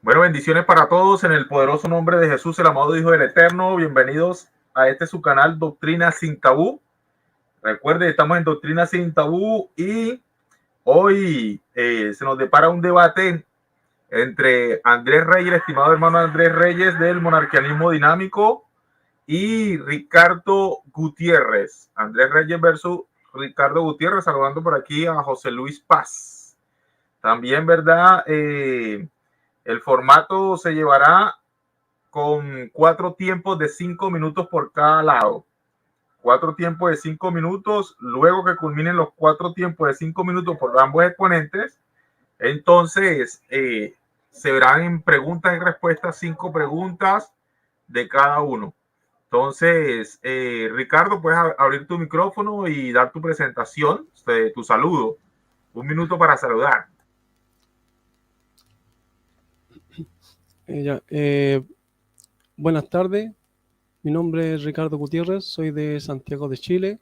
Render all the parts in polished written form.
Bueno, bendiciones para todos en el poderoso nombre de Jesús, el amado Hijo del Eterno. Bienvenidos a este su canal Doctrina Sin Tabú. Recuerde, estamos en Doctrina Sin Tabú y hoy se nos depara un debate entre Andrés Reyes, el estimado hermano Andrés Reyes del Monarquianismo Dinámico, y Ricardo Gutiérrez. Andrés Reyes versus Ricardo Gutiérrez, saludando por aquí a José Luis Paz. También, ¿verdad? El formato se llevará con 4 tiempos de 5 minutos por cada lado. 4 tiempos de 5 minutos. Luego que culminen los 4 tiempos de 5 minutos por ambos exponentes, entonces se verán en preguntas y respuestas 5 preguntas de cada uno. Entonces, Ricardo, puedes abrir tu micrófono y dar tu presentación, tu saludo. 1 minuto para saludar. Buenas tardes, mi nombre es Ricardo Gutiérrez, soy de Santiago de Chile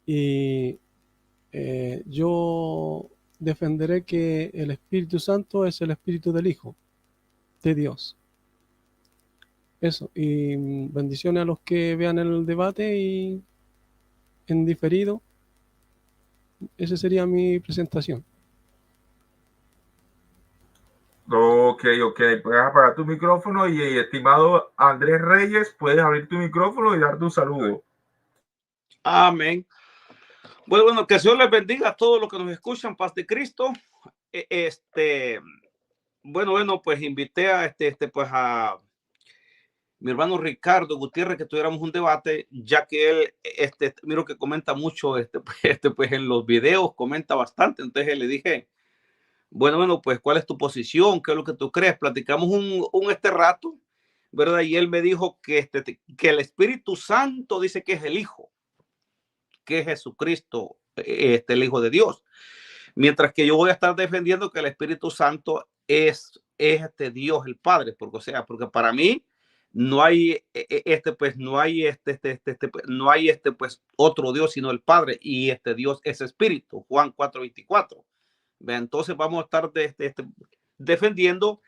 y yo defenderé que el Espíritu Santo es el Espíritu del Hijo, de Dios. Eso, y bendiciones a los que vean el debate y en diferido. Esa sería mi presentación. Ok. Puedes apagar tu micrófono y estimado Andrés Reyes, puedes abrir tu micrófono y dar tu saludo. Amén. Bueno, que el Señor les bendiga a todos los que nos escuchan, paz de Cristo. Bueno, pues invité a pues a mi hermano Ricardo Gutiérrez que tuviéramos un debate, ya que él, miro que comenta mucho, pues en los videos comenta bastante. Entonces le dije, bueno, pues ¿cuál es tu posición? ¿Qué es lo que tú crees? Platicamos un rato, ¿verdad? Y él me dijo que el Espíritu Santo dice que es el Hijo, que es Jesucristo, el Hijo de Dios. Mientras que yo voy a estar defendiendo que el Espíritu Santo es Dios el Padre, porque para mí no hay no hay pues otro Dios sino el Padre, y Dios es Espíritu, Juan 4:24. Entonces vamos a estar defendiendo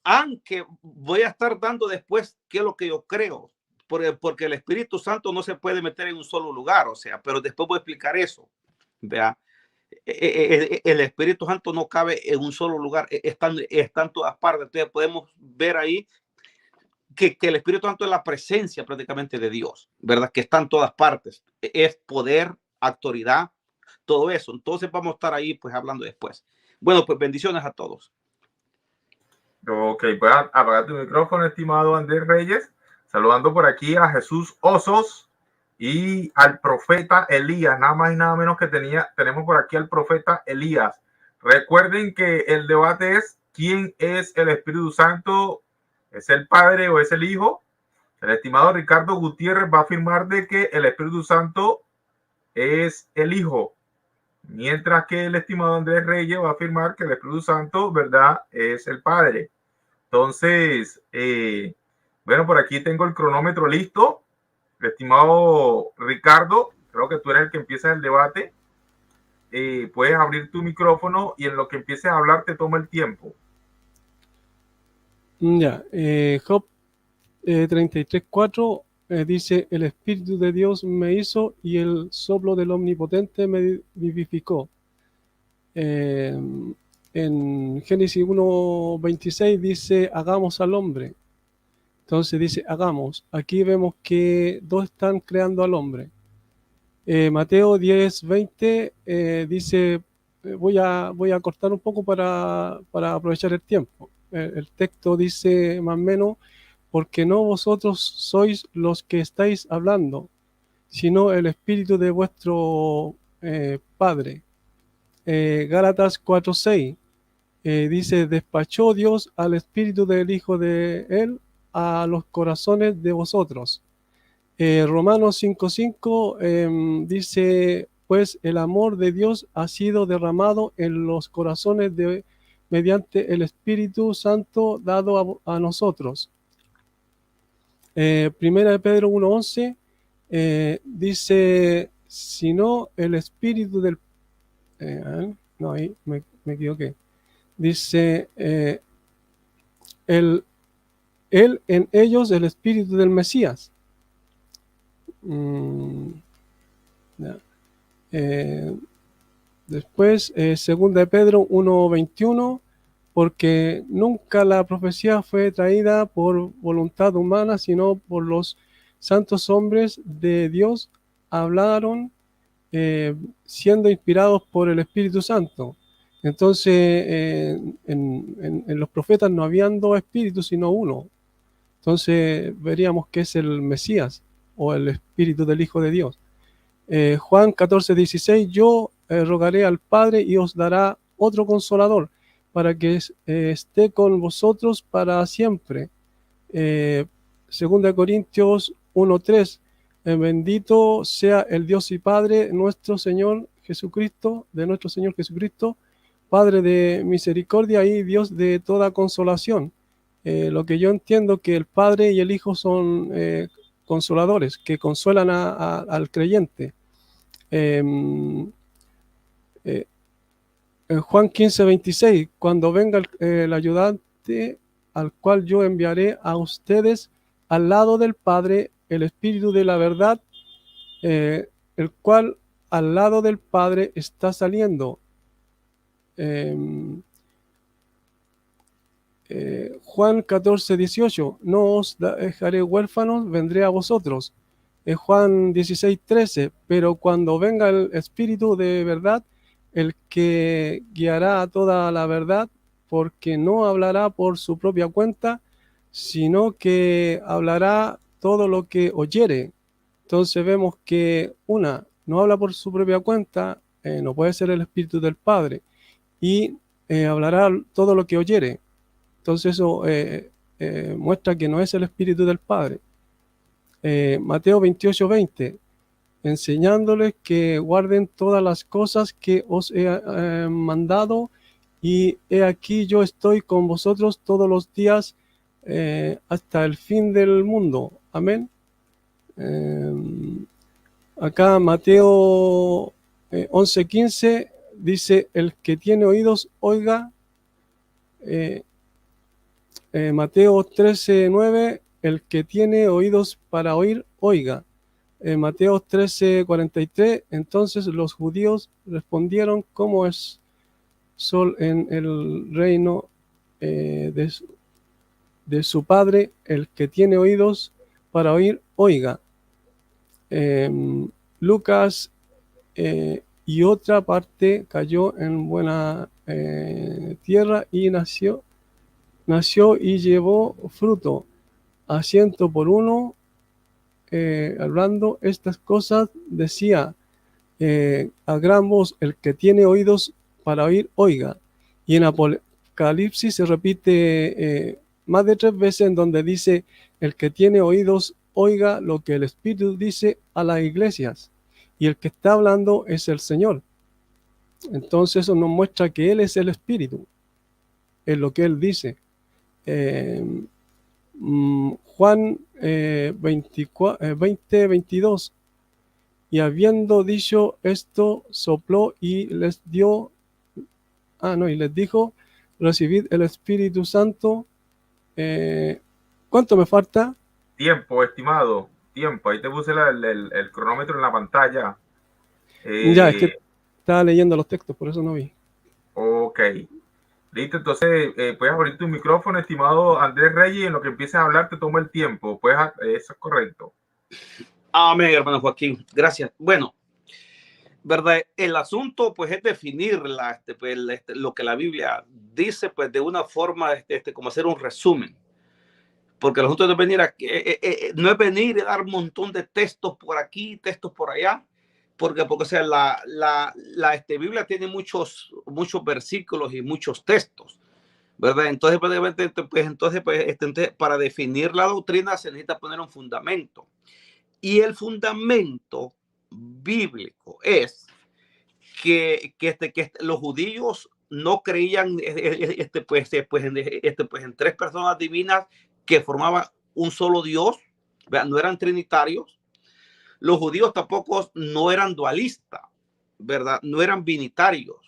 aunque voy a estar dando después qué es lo que yo creo, porque el Espíritu Santo no se puede meter en un solo lugar, pero después voy a explicar eso. Vea, el Espíritu Santo no cabe en un solo lugar, está en todas partes. Entonces podemos ver ahí que el Espíritu Santo es la presencia prácticamente de Dios, ¿verdad? Que está en todas partes, es poder, autoridad, todo eso. Entonces vamos a estar ahí pues hablando después. Bueno, pues bendiciones a todos. Ok, puedes apagar tu micrófono, estimado Andrés Reyes, saludando por aquí a Jesús Osos y al profeta Elías, nada más y nada menos que tenemos por aquí al profeta Elías. Recuerden que el debate es quién es el Espíritu Santo, ¿es el Padre o es el Hijo? El estimado Ricardo Gutiérrez va a afirmar de que el Espíritu Santo es el Hijo, mientras que el estimado Andrés Reyes va a afirmar que el Espíritu Santo, ¿verdad?, es el Padre. Entonces, bueno, por aquí tengo el cronómetro listo. Estimado Ricardo, creo que tú eres el que empieza el debate. Puedes abrir tu micrófono y en lo que empieces a hablar te toma el tiempo. Job 33:4 dice: el Espíritu de Dios me hizo y el soplo del Omnipotente me vivificó. En Génesis 1:26 dice: hagamos al hombre. Entonces dice hagamos. Aquí vemos que dos están creando al hombre. Mateo 10:20 dice, voy a cortar un poco para aprovechar el tiempo. El texto dice más o menos: porque no vosotros sois los que estáis hablando, sino el Espíritu de vuestro Padre. Gálatas 4:6 dice: despachó Dios al Espíritu del Hijo de Él a los corazones de vosotros. Romanos 5:5 dice: pues el amor de Dios ha sido derramado en los corazones mediante el Espíritu Santo dado a nosotros. Primera de Pedro 1:11 dice: sino el Espíritu del... no, ahí me equivoqué. dice, él en ellos, el espíritu del Mesías. Ya. Después, segunda de Pedro 1:21, porque nunca la profecía fue traída por voluntad humana, sino por los santos hombres de Dios hablaron, siendo inspirados por el Espíritu Santo. Entonces, en los profetas no habían dos espíritus, sino uno. Entonces, veríamos que es el Mesías o el Espíritu del Hijo de Dios. Juan 14:16, yo rogaré al Padre y os dará otro consolador para que esté con vosotros para siempre. Segunda de Corintios 1:3, bendito sea el Dios y Padre nuestro Señor Jesucristo, de nuestro Señor Jesucristo, Padre de misericordia y Dios de toda consolación. Lo que yo entiendo que el Padre y el Hijo son consoladores, que consuelan al creyente. En Juan 15:26, cuando venga el ayudante al cual yo enviaré a ustedes al lado del Padre, el Espíritu de la verdad, el cual al lado del Padre está saliendo. Juan 14:18, no os dejaré huérfanos, vendré a vosotros. Juan 16:13, pero cuando venga el Espíritu de verdad, el que guiará a toda la verdad, porque no hablará por su propia cuenta, sino que hablará todo lo que oyere. Entonces vemos que no habla por su propia cuenta, no puede ser el Espíritu del Padre, y hablará todo lo que oyere. Entonces eso muestra que no es el Espíritu del Padre. Mateo 28:20, enseñándoles que guarden todas las cosas que os he mandado, y he aquí yo estoy con vosotros todos los días hasta el fin del mundo. Amén. Acá Mateo 11:15 dice, el que tiene oídos, oiga. Mateo 13:9, el que tiene oídos para oír, oiga. Mateo 13:43, entonces los judíos respondieron, ¿cómo es sol en el reino de su padre? El que tiene oídos para oír, oiga. Lucas y otra parte cayó en buena tierra y nació y llevó fruto, a 100 por 1. Hablando estas cosas, decía a gran voz, el que tiene oídos para oír, oiga. Y en Apocalipsis se repite más de 3 veces, en donde dice, el que tiene oídos, oiga lo que el Espíritu dice a las iglesias. Y el que está hablando es el Señor. Entonces eso nos muestra que Él es el Espíritu, es lo que Él dice. Juan 20:22, y habiendo dicho esto, sopló y les dio, y les dijo, recibid el Espíritu Santo. ¿Cuánto me falta? Tiempo, estimado, tiempo. Ahí te puse el cronómetro en la pantalla. Ya, es que estaba leyendo los textos, por eso no vi. Ok. Listo, entonces puedes abrir tu micrófono, estimado Andrés Reyes, y en lo que empieces a hablar te tomo el tiempo. Eso es correcto. Amén, hermano Joaquín. Gracias. Bueno, ¿verdad? El asunto, pues, es definir lo que la Biblia dice, pues, de una forma, como hacer un resumen. Porque el asunto no es venir aquí, no es venir y dar un montón de textos por aquí, textos por allá. Porque o sea, la Biblia tiene muchos versículos y muchos textos, ¿verdad? Entonces, para definir la doctrina se necesita poner un fundamento. Y el fundamento bíblico es que los judíos no creían en 3 personas divinas que formaban un solo Dios, ¿verdad? No eran trinitarios. Los judíos tampoco no eran dualistas, ¿verdad? No eran binitarios.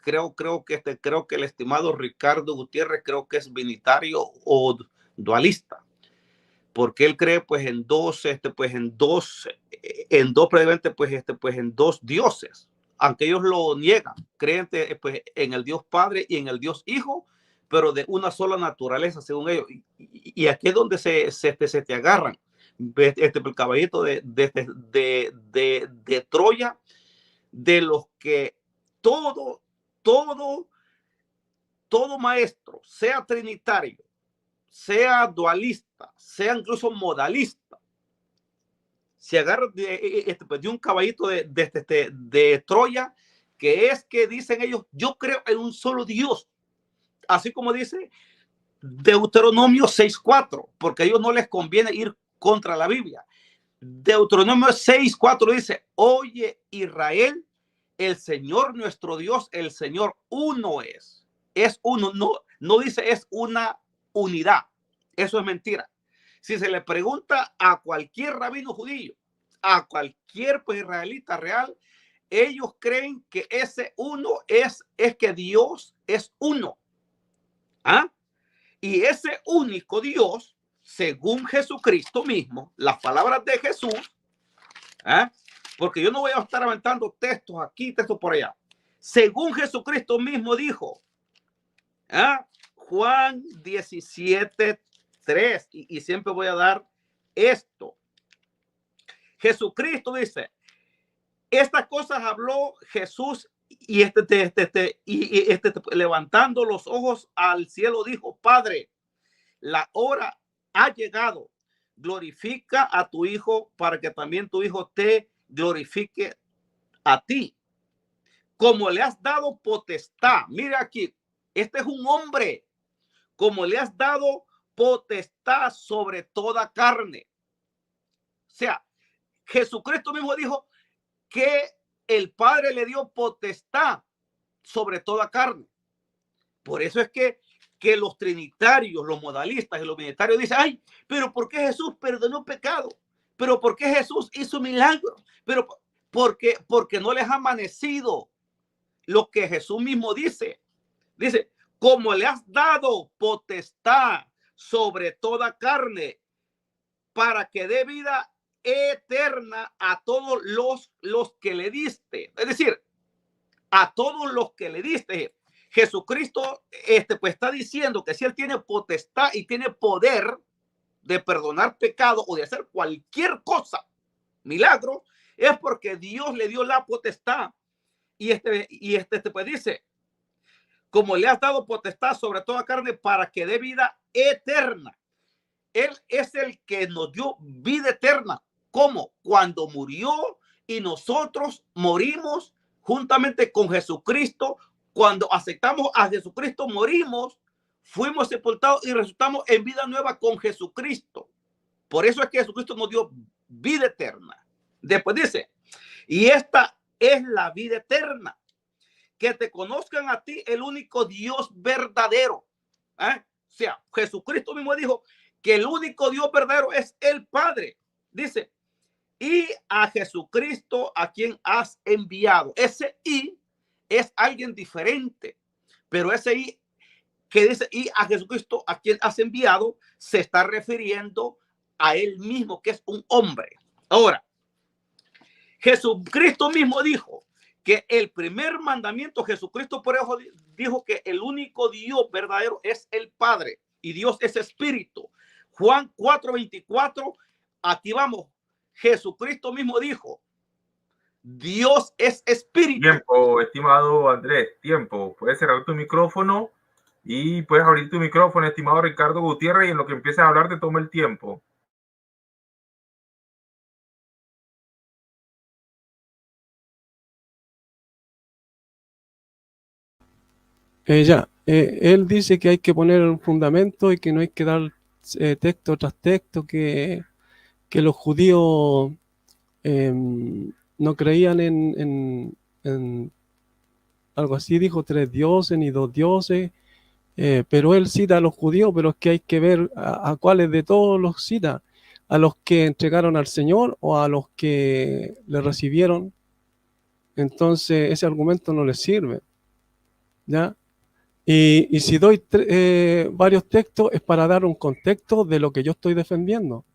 creo que el estimado Ricardo Gutiérrez creo que es binitario o dualista, porque él cree pues en dos, previamente pues en dos dioses, aunque ellos lo niegan, creen pues en el Dios Padre y en el Dios Hijo, pero de una sola naturaleza según ellos. Y aquí es donde se te agarran. El caballito de Troya, de los que todo maestro, sea trinitario, sea dualista, sea incluso modalista, se agarra de un caballito de Troya, que es que dicen ellos, yo creo en un solo Dios, así como dice Deuteronomio 6:4, porque a ellos no les conviene ir contra la Biblia. Deuteronomio 6:4 dice, oye Israel, el Señor nuestro Dios, el Señor uno es uno, no dice es una unidad, eso es mentira. Si se le pregunta a cualquier rabino judío, a cualquier pues, israelita real, ellos creen que ese uno es que Dios es uno. ¿Ah? Y ese único Dios, según Jesucristo mismo, las palabras de Jesús, porque yo no voy a estar aventando textos aquí, textos por allá. Según Jesucristo mismo dijo, Juan 17:3, y siempre voy a dar esto. Jesucristo dice, estas cosas habló Jesús y levantando los ojos al cielo dijo, Padre, la hora ha llegado, glorifica a tu Hijo para que también tu Hijo te glorifique a ti, como le has dado potestad. Mira aquí, este es un hombre, como le has dado potestad sobre toda carne. O sea, Jesucristo mismo dijo que el Padre le dio potestad sobre toda carne. Por eso es que los trinitarios, los modalistas y los binitarios dicen, ay, pero ¿por qué Jesús perdonó pecado? ¿Pero por qué Jesús hizo milagros? Pero porque no les ha amanecido lo que Jesús mismo dice. Dice, como le has dado potestad sobre toda carne para que dé vida eterna a todos los que le diste. Es decir, a todos los que le diste. Jesucristo pues está diciendo que si él tiene potestad y tiene poder de perdonar pecado o de hacer cualquier cosa, milagro, es porque Dios le dio la potestad. Y pues dice, como le has dado potestad sobre toda carne para que dé vida eterna. Él es el que nos dio vida eterna. ¿Cómo? Cuando murió y nosotros morimos juntamente con Jesucristo. Cuando aceptamos a Jesucristo, morimos, fuimos sepultados y resucitamos en vida nueva con Jesucristo. Por eso es que Jesucristo nos dio vida eterna. Después dice, y esta es la vida eterna, que te conozcan a ti, el único Dios verdadero. O sea, Jesucristo mismo dijo que el único Dios verdadero es el Padre. Dice, y a Jesucristo a quien has enviado. Ese y es alguien diferente, pero ese y que dice y a Jesucristo a quien has enviado se está refiriendo a él mismo, que es un hombre. Ahora, Jesucristo mismo dijo que el primer mandamiento, Jesucristo por eso dijo que el único Dios verdadero es el Padre y Dios es espíritu. Juan 4:24, aquí vamos. Jesucristo mismo dijo, Dios es espíritu. Tiempo, estimado Andrés, tiempo. Puedes cerrar tu micrófono y puedes abrir tu micrófono, estimado Ricardo Gutiérrez, y en lo que empieces a hablar te toma el tiempo. Él dice que hay que poner un fundamento y que no hay que dar texto tras texto, que los judíos no creían en algo así, dijo 3 dioses ni 2 dioses, pero él cita a los judíos, pero es que hay que ver a cuáles de todos los cita, a los que entregaron al Señor o a los que le recibieron. Entonces ese argumento no les sirve. ¿ya? Y si doy varios textos es para dar un contexto de lo que yo estoy defendiendo,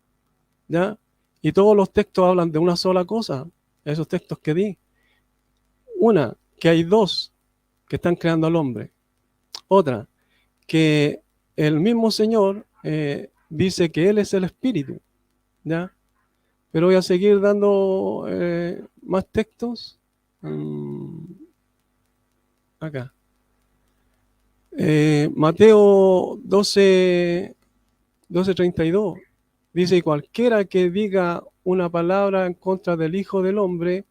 ¿ya? Y todos los textos hablan de una sola cosa, esos textos que di. Una, que hay dos que están creando al hombre. Otra, que el mismo Señor dice que Él es el Espíritu, ¿ya? Pero voy a seguir dando más textos. Acá. Mateo 12:32 dice: cualquiera que diga una palabra en contra del Hijo del Hombre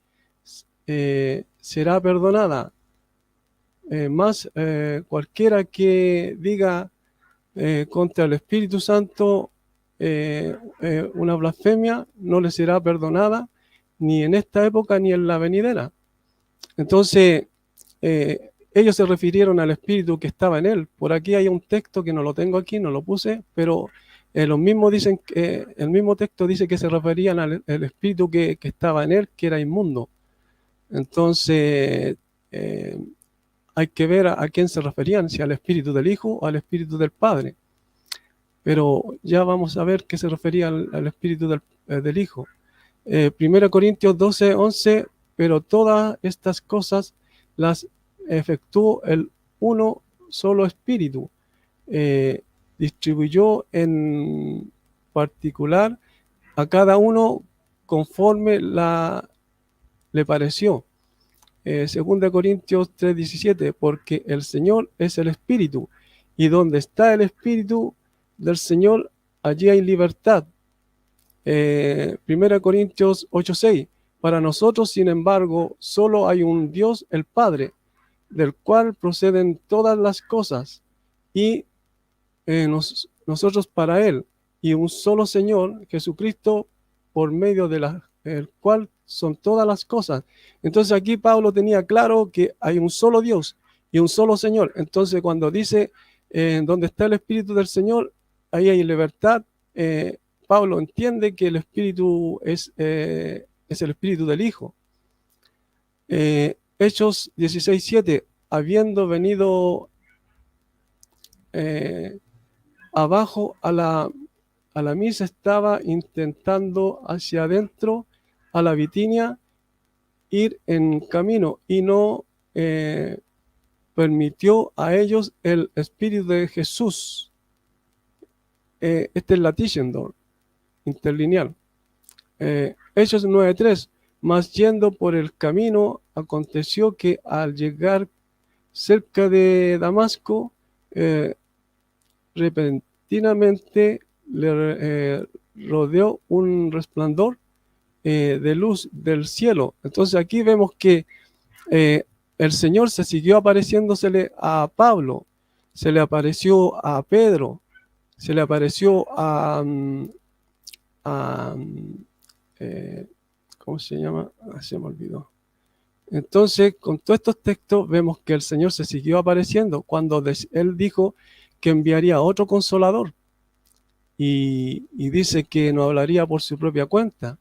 será perdonada. Más cualquiera que diga contra el Espíritu Santo una blasfemia no le será perdonada ni en esta época ni en la venidera. Entonces, ellos se refirieron al Espíritu que estaba en él. Por aquí hay un texto que no lo tengo aquí, no lo puse, pero los mismos dicen que el mismo texto dice que se referían al Espíritu que estaba en él, que era inmundo. Entonces, hay que ver a quién se referían, si al Espíritu del Hijo o al Espíritu del Padre. Pero ya vamos a ver qué se refería al Espíritu del Hijo. 1 Corintios 12:11, pero todas estas cosas las efectuó el uno solo Espíritu. Distribuyó en particular a cada uno conforme le pareció. 2 Corintios 3:17, porque el Señor es el Espíritu, y donde está el Espíritu del Señor, allí hay libertad. 1 Corintios 8:6, para nosotros, sin embargo, solo hay un Dios, el Padre, del cual proceden todas las cosas, y nosotros para Él, y un solo Señor, Jesucristo, por medio del cual son todas las cosas. Entonces aquí Pablo tenía claro que hay un solo Dios y un solo Señor. Entonces cuando dice donde está el Espíritu del Señor, ahí hay libertad. Pablo entiende que el Espíritu es el Espíritu del Hijo. Hechos 16:7, habiendo venido abajo a la misa, estaba intentando hacia adentro a la Bitinia ir en camino, y no permitió a ellos el Espíritu de Jesús. Este es la Tischendorf, interlineal. Hechos 9:3, mas yendo por el camino, aconteció que al llegar cerca de Damasco, repentinamente le rodeó un resplandor de luz del cielo. Entonces aquí vemos que el Señor se siguió apareciéndosele a Pablo, se le apareció a Pedro, se le apareció a ¿cómo se llama? Se me olvidó. Entonces, con todos estos textos vemos que el Señor se siguió apareciendo cuando Él dijo que enviaría otro consolador, y dice que no hablaría por su propia cuenta.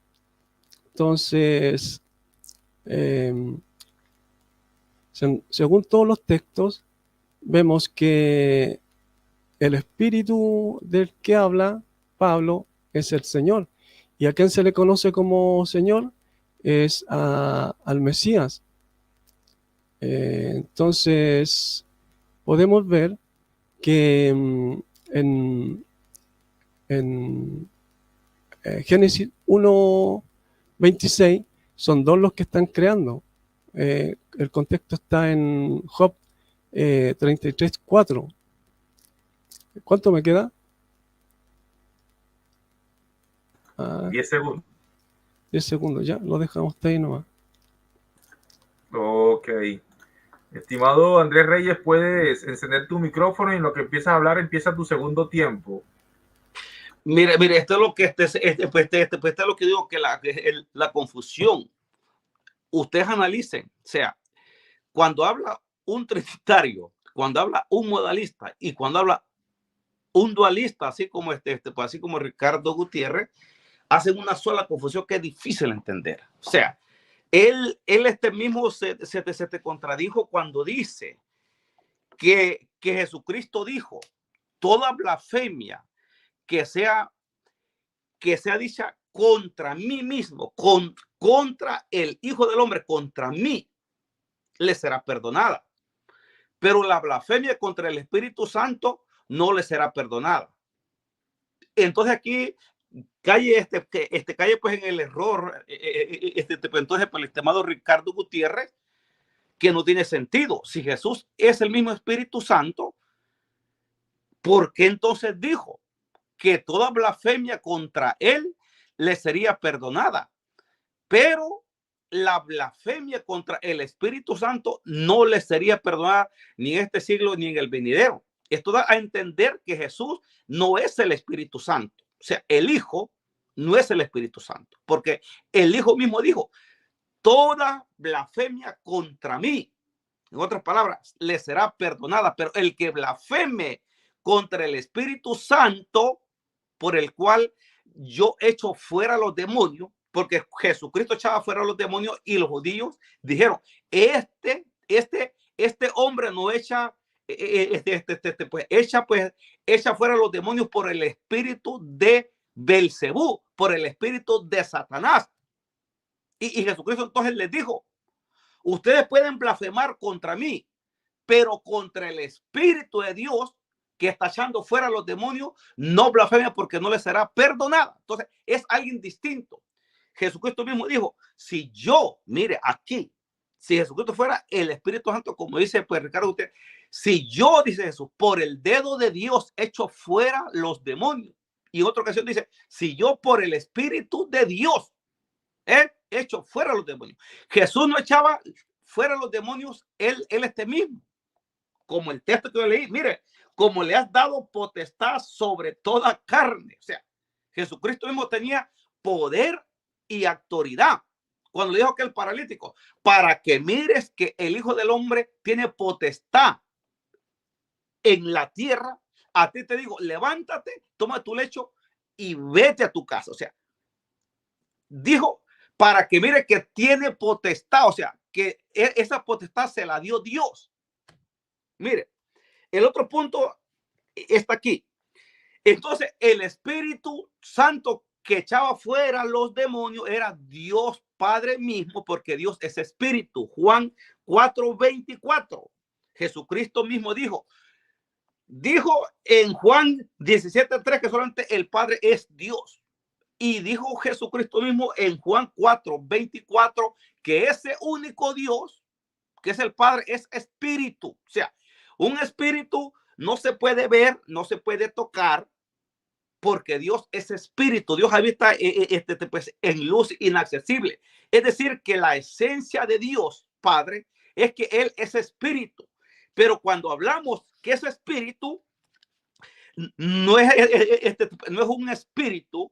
Entonces, según todos los textos, vemos que el Espíritu del que habla Pablo es el Señor. ¿Y a quién se le conoce como Señor? Es al Mesías. Entonces, podemos ver que en Génesis 1:26 son dos los que están creando. El contexto está en Job 33:4. ¿Cuánto me queda? 10 segundos. 10 segundos, ya, lo dejamos hasta ahí nomás. Ok. Estimado Andrés Reyes, puedes encender tu micrófono y en lo que empiezas a hablar empieza tu segundo tiempo. Mire, esto es lo que esto es lo que digo, que la confusión. Ustedes analicen, o sea, cuando habla un trinitario, cuando habla un modalista y cuando habla un dualista, así como así como Ricardo Gutiérrez, hacen una sola confusión que es difícil entender. O sea, él mismo se te contradijo cuando dice que Jesucristo dijo, toda blasfemia que sea dicha contra mí mismo, contra el Hijo del Hombre, contra mí, le será perdonada. Pero la blasfemia contra el Espíritu Santo no le será perdonada. Entonces aquí cae cae pues en el error, entonces por el estimado Ricardo Gutiérrez, que no tiene sentido. Si Jesús es el mismo Espíritu Santo, ¿por qué entonces dijo que toda blasfemia contra él le sería perdonada? Pero la blasfemia contra el Espíritu Santo no le sería perdonada ni en este siglo ni en el venidero. Esto da a entender que Jesús no es el Espíritu Santo. O sea, el Hijo no es el Espíritu Santo, porque el Hijo mismo dijo, toda blasfemia contra mí, en otras palabras, le será perdonada, pero el que blasfeme contra el Espíritu Santo, por el cual yo echo fuera los demonios, porque Jesucristo echaba fuera los demonios y los judíos dijeron, este hombre no echa, echa fuera los demonios por el espíritu de Belcebú, por el espíritu de Satanás. Y Jesucristo entonces les dijo, ustedes pueden blasfemar contra mí, pero contra el Espíritu de Dios que está echando fuera los demonios, no blasfemia porque no les será perdonada. Entonces es alguien distinto. Jesucristo mismo dijo, si yo, mire aquí, si Jesucristo fuera el Espíritu Santo, como dice pues Ricardo, usted, si yo, dice Jesús, por el dedo de Dios echo fuera los demonios. Y en otra ocasión dice, si yo por el Espíritu de Dios hecho fuera los demonios. Jesús no echaba fuera los demonios, él mismo. Como el texto que yo leí, mire, como le has dado potestad sobre toda carne. O sea, Jesucristo mismo tenía poder y autoridad. Cuando le dijo aquel paralítico, para que mires que el Hijo del Hombre tiene potestad en la tierra, a ti te digo, levántate, toma tu lecho y vete a tu casa. O sea, dijo, para que mire que tiene potestad, o sea, que esa potestad se la dio Dios. Mire, el otro punto está aquí. Entonces, el Espíritu Santo que echaba fuera los demonios era Dios Padre mismo, porque Dios es Espíritu. Juan 4:24. Jesucristo mismo dijo en Juan 17:3 que solamente el Padre es Dios. Y dijo Jesucristo mismo en Juan 4:24 que ese único Dios, que es el Padre, es espíritu. O sea, un espíritu no se puede ver, no se puede tocar, porque Dios es espíritu. Dios habita pues, en luz inaccesible. Es decir, que la esencia de Dios, Padre, es que Él es espíritu. Pero cuando hablamos que ese espíritu no es un espíritu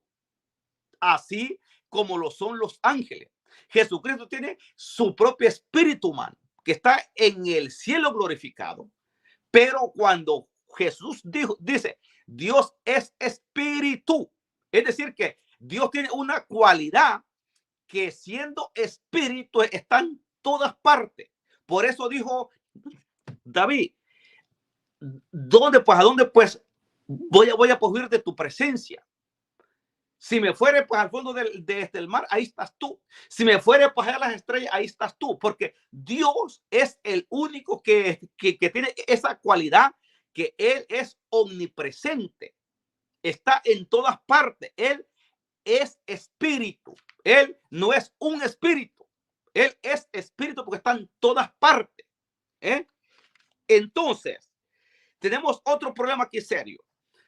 así como lo son los ángeles. Jesucristo tiene su propio espíritu humano que está en el cielo glorificado. Pero cuando Jesús dice, Dios es espíritu, es decir, que Dios tiene una cualidad que siendo espíritu está en todas partes. Por eso dijo David, ¿a dónde pues voy a huir de tu presencia? Si me fuere pues al fondo del mar, ahí estás tú. Si me fuere pues a las estrellas, ahí estás tú. Porque Dios es el único que tiene esa cualidad, que Él es omnipresente. Está en todas partes. Él es espíritu. Él no es un espíritu. Él es espíritu porque está en todas partes. Entonces, tenemos otro problema aquí serio.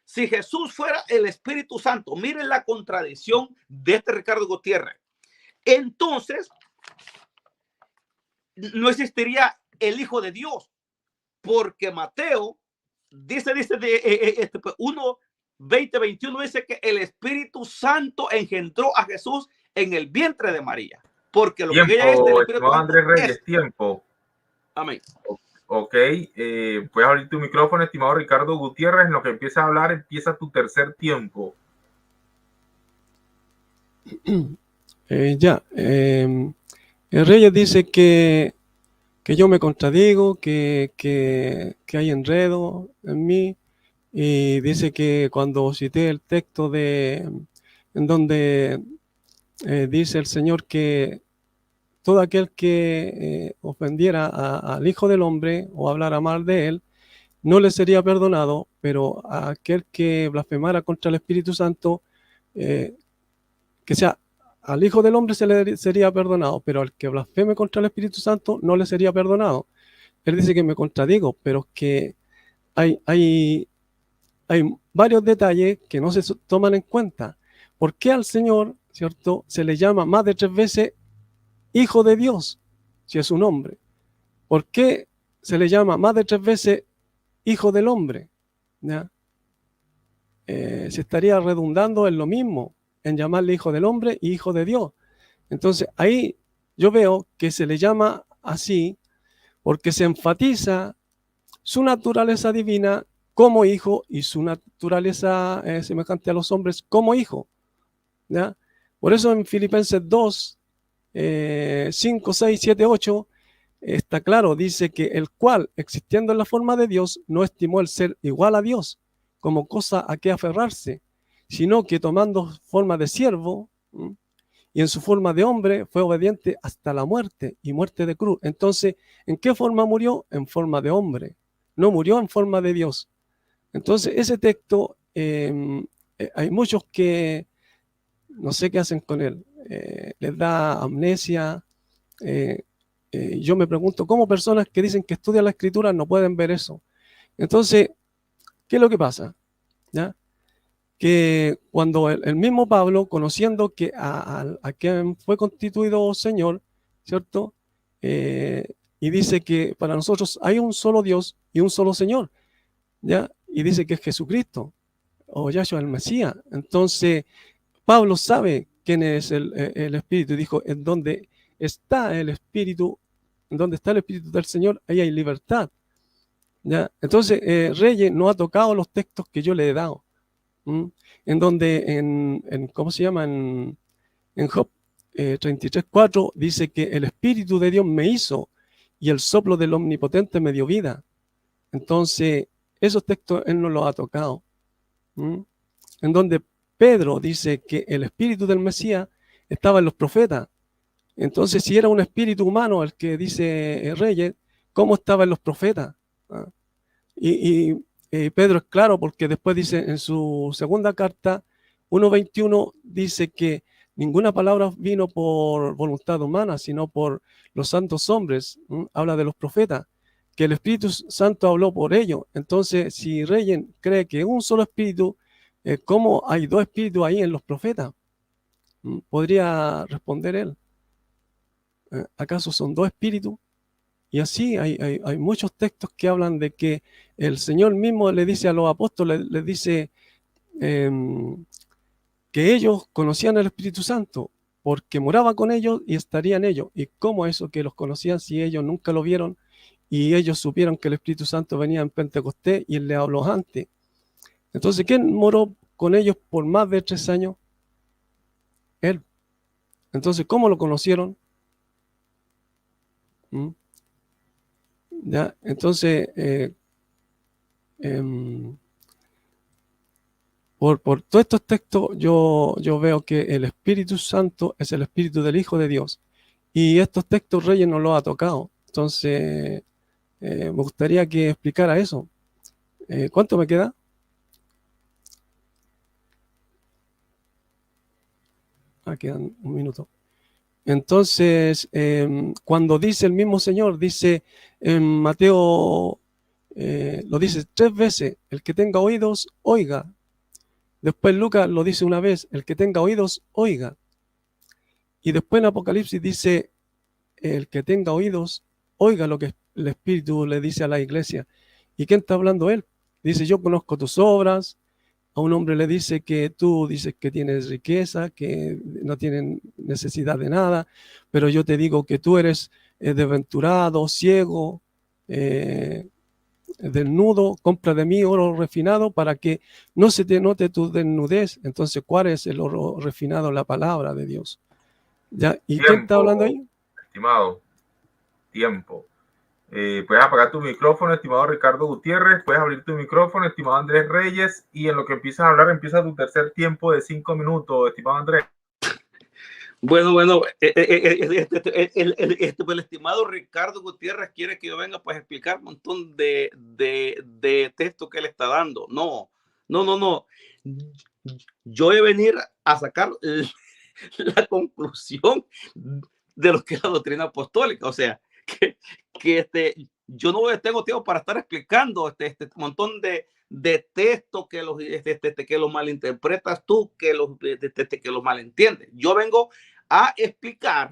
Si Jesús fuera el Espíritu Santo, miren la contradicción de este Ricardo Gutiérrez. Entonces, no existiría el Hijo de Dios, porque Mateo dice de 1:20-21 dice que el Espíritu Santo engendró a Jesús en el vientre de María, porque lo tiempo, que ella es del Espíritu Santo Andrés Reyes, es. tiempo. Amén. Ok, puedes abrir tu micrófono, estimado Ricardo Gutiérrez. En lo que empieza a hablar, empieza tu tercer tiempo. Reyes dice que que yo me contradigo, que hay enredo en mí, y dice que cuando cité el texto en donde dice el Señor que todo aquel que ofendiera al Hijo del Hombre o hablara mal de él, no le sería perdonado, pero a aquel que blasfemara contra el Espíritu Santo, que sea, al Hijo del Hombre se le sería perdonado, pero al que blasfeme contra el Espíritu Santo no le sería perdonado. Él dice que me contradigo, pero que hay varios detalles que no se toman en cuenta. ¿Por qué al Señor, cierto, se le llama más de 3 veces Hijo de Dios, si es un hombre? ¿Por qué se le llama más de 3 veces Hijo del Hombre? ¿Ya? Se estaría redundando en lo mismo, en llamarle Hijo del Hombre y Hijo de Dios. Entonces ahí yo veo que se le llama así porque se enfatiza su naturaleza divina como hijo y su naturaleza semejante a los hombres como hijo. ¿Ya? Por eso en Filipenses 2, 5, 6, 7, 8, está claro, dice que el cual, existiendo en la forma de Dios, no estimó el ser igual a Dios como cosa a que aferrarse, sino que tomando forma de siervo y en su forma de hombre, fue obediente hasta la muerte y muerte de cruz. Entonces, ¿en qué forma murió? En forma de hombre. No murió en forma de Dios. Entonces, ese texto, hay muchos que no sé qué hacen con él. Les da amnesia. Yo me pregunto, ¿cómo personas que dicen que estudian la Escritura no pueden ver eso? Entonces, ¿qué es lo que pasa? ¿Ya? Que cuando el mismo Pablo, conociendo que a quien fue constituido Señor, ¿cierto? Y dice que para nosotros hay un solo Dios y un solo Señor, ¿ya? Y dice que es Jesucristo, o Yahshua el Mesías. Entonces, Pablo sabe quién es el Espíritu, y dijo, en donde está el Espíritu, en donde está el Espíritu del Señor, ahí hay libertad, ¿ya? Entonces, Reyes no ha tocado los textos que yo le he dado. En donde ¿cómo se llama? En Job 33:4 dice que el Espíritu de Dios me hizo y el soplo del Omnipotente me dio vida. Entonces, esos textos él no los ha tocado. En donde Pedro dice que el Espíritu del Mesías estaba en los profetas. Entonces, si era un espíritu humano el que dice Reyes, ¿cómo estaba en los profetas? Y Pedro es claro porque después dice en su segunda carta 1:21 dice que ninguna palabra vino por voluntad humana, sino por los santos hombres. Habla de los profetas, que el Espíritu Santo habló por ellos. Entonces, si Reyes cree que un solo espíritu, ¿cómo hay dos espíritus ahí en los profetas? Podría responder él. ¿Acaso son dos espíritus? Y así hay muchos textos que hablan de que el Señor mismo le dice a los apóstoles, les dice que ellos conocían el Espíritu Santo porque moraba con ellos y estaría en ellos. ¿Y cómo eso que los conocían si ellos nunca lo vieron y ellos supieron que el Espíritu Santo venía en Pentecostés y él les habló antes? Entonces, ¿quién moró con ellos por más de 3 años? Él. Entonces, ¿cómo lo conocieron? ¿Ya? Entonces, por todos estos textos yo veo que el Espíritu Santo es el Espíritu del Hijo de Dios. Y estos textos Reyes no los ha tocado. Entonces, me gustaría que explicara eso. ¿Cuánto me queda? Quedan un minuto. Entonces, cuando dice el mismo Señor, dice en Mateo, lo dice 3 veces, el que tenga oídos, oiga. Después Lucas lo dice una vez, el que tenga oídos, oiga. Y después en Apocalipsis dice, el que tenga oídos, oiga lo que el Espíritu le dice a la iglesia. ¿Y quién está hablando él? Dice, yo conozco tus obras. A un hombre le dice que tú dices que tienes riqueza, que no tienes necesidad de nada, pero yo te digo que tú eres desventurado, ciego, desnudo, compra de mí oro refinado para que no se te note tu desnudez. Entonces, ¿cuál es el oro refinado? La palabra de Dios. ¿Ya? ¿Y quién está hablando ahí? Estimado, tiempo. Puedes apagar tu micrófono, estimado Ricardo Gutiérrez, puedes abrir tu micrófono, estimado Andrés Reyes, y en lo que empiezas a hablar, empieza tu tercer tiempo de 5 minutos, estimado Andrés. Bueno, el estimado Ricardo Gutiérrez quiere que yo venga pues a explicar un montón de texto que él está dando. No. Yo voy a venir a sacar la conclusión de lo que es la doctrina apostólica. O sea, yo no tengo tiempo para estar explicando este montón de textos que los malinterpretas tú, que los malentiendes. Yo vengo a explicar.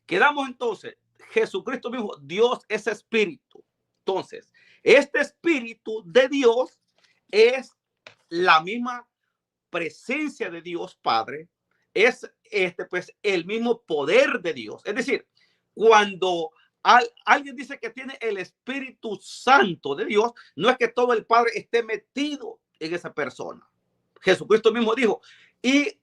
Quedamos entonces, Jesucristo mismo, Dios es espíritu. Entonces, este espíritu de Dios es la misma presencia de Dios Padre, es pues el mismo poder de Dios. Es decir, cuando alguien dice que tiene el Espíritu Santo de Dios, no es que todo el Padre esté metido en esa persona. Jesucristo mismo dijo, y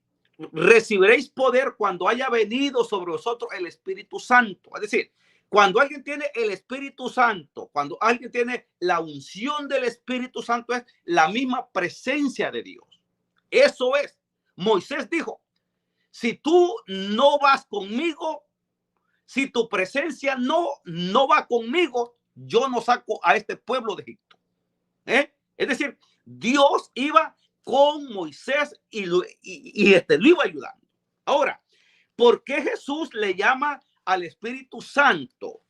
recibiréis poder cuando haya venido sobre vosotros el Espíritu Santo. Es decir, cuando alguien tiene el Espíritu Santo, cuando alguien tiene la unción del Espíritu Santo, es la misma presencia de Dios. Eso es. Moisés dijo, si tú no vas conmigo, si tu presencia no va conmigo, yo no saco a este pueblo de Egipto. Es decir, Dios iba con Moisés y lo iba ayudando. Ahora, ¿por qué Jesús le llama al Espíritu Santo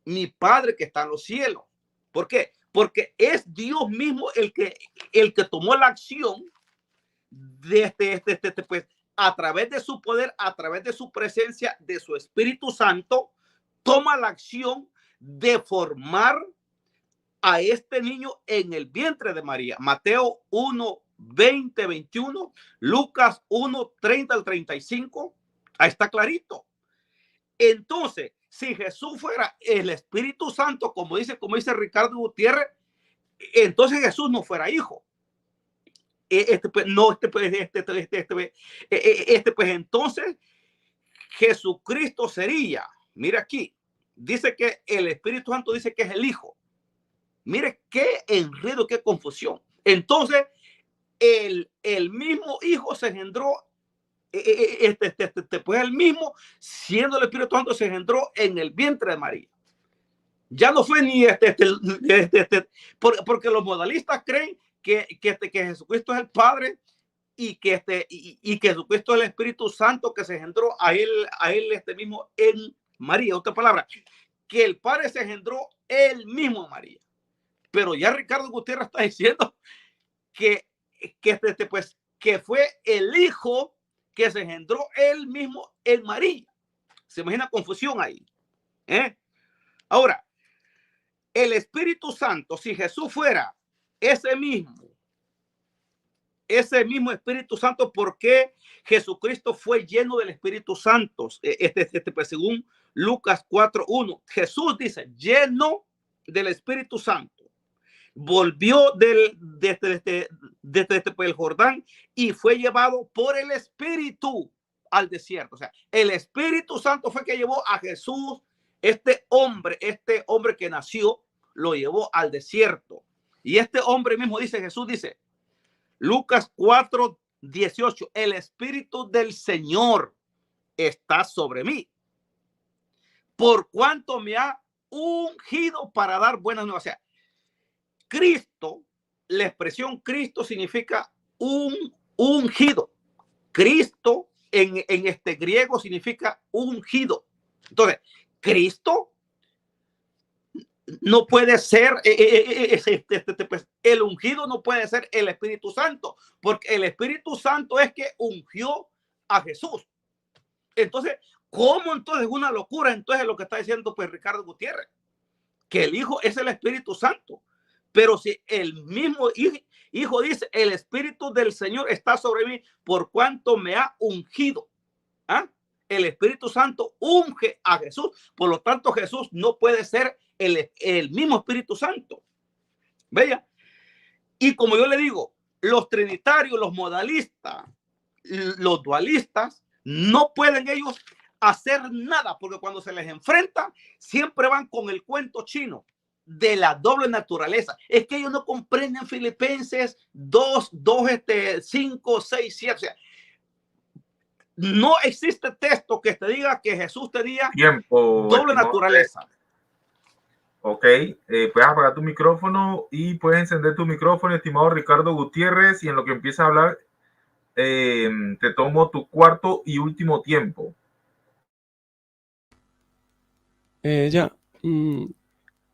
mi Padre que está en los cielos? ¿Por qué? Porque es Dios mismo el que tomó la acción de pues, a través de su poder, a través de su presencia, de su Espíritu Santo, toma la acción de formar a este niño en el vientre de María. Mateo 1, 20, 21, Lucas 1, 30 al 35. Ahí está clarito. Entonces, si Jesús fuera el Espíritu Santo, como dice Ricardo Gutiérrez, entonces Jesús no fuera hijo. Pues entonces Jesucristo sería, mira aquí, dice que el Espíritu Santo dice que es el Hijo. Mire qué enredo, qué confusión. Entonces el mismo Hijo se engendró, pues el mismo, siendo el Espíritu Santo, se engendró en el vientre de María. Ya no fue ni porque los modalistas creen que Jesucristo es el Padre y que Jesucristo es el Espíritu Santo que se engendró a él mismo en María. Otra palabra, que el Padre se engendró él mismo en María. Pero ya Ricardo Gutiérrez está diciendo que fue el Hijo que se engendró él mismo en María. Se imagina confusión ahí. Ahora, el Espíritu Santo, si Jesús fuera ese mismo Espíritu Santo, ¿por qué Jesucristo fue lleno del Espíritu Santo? Pues según Lucas 4:1, Jesús dice, lleno del Espíritu Santo, volvió desde el Jordán y fue llevado por el Espíritu al desierto. O sea, el Espíritu Santo fue que llevó a Jesús, este hombre que nació, lo llevó al desierto. Y este hombre mismo dice, Jesús dice, Lucas 4:18, el Espíritu del Señor está sobre mí, por cuanto me ha ungido para dar buenas nuevas. O sea, Cristo, la expresión Cristo significa ungido. Cristo en este griego significa ungido. Entonces, Cristo no puede ser pues, el ungido no puede ser el Espíritu Santo, porque el Espíritu Santo es que ungió a Jesús. Entonces, ¿cómo entonces es una locura? Entonces lo que está diciendo pues Ricardo Gutiérrez, que el Hijo es el Espíritu Santo. Pero si el mismo Hijo dice, el Espíritu del Señor está sobre mí por cuanto me ha ungido. El Espíritu Santo unge a Jesús. Por lo tanto, Jesús no puede ser el mismo Espíritu Santo. Vea. Y como yo le digo, los trinitarios, los modalistas, los dualistas, no pueden ellos hacer nada, porque cuando se les enfrenta, siempre van con el cuento chino de la doble naturaleza. Es que ellos no comprenden Filipenses 5, 6, 7. O sea, no existe texto que te diga que Jesús tenía doble naturaleza. Ok, puedes apagar tu micrófono y puedes encender tu micrófono, estimado Ricardo Gutiérrez, y en lo que empiezas a hablar, te tomo tu cuarto y último tiempo. Ya.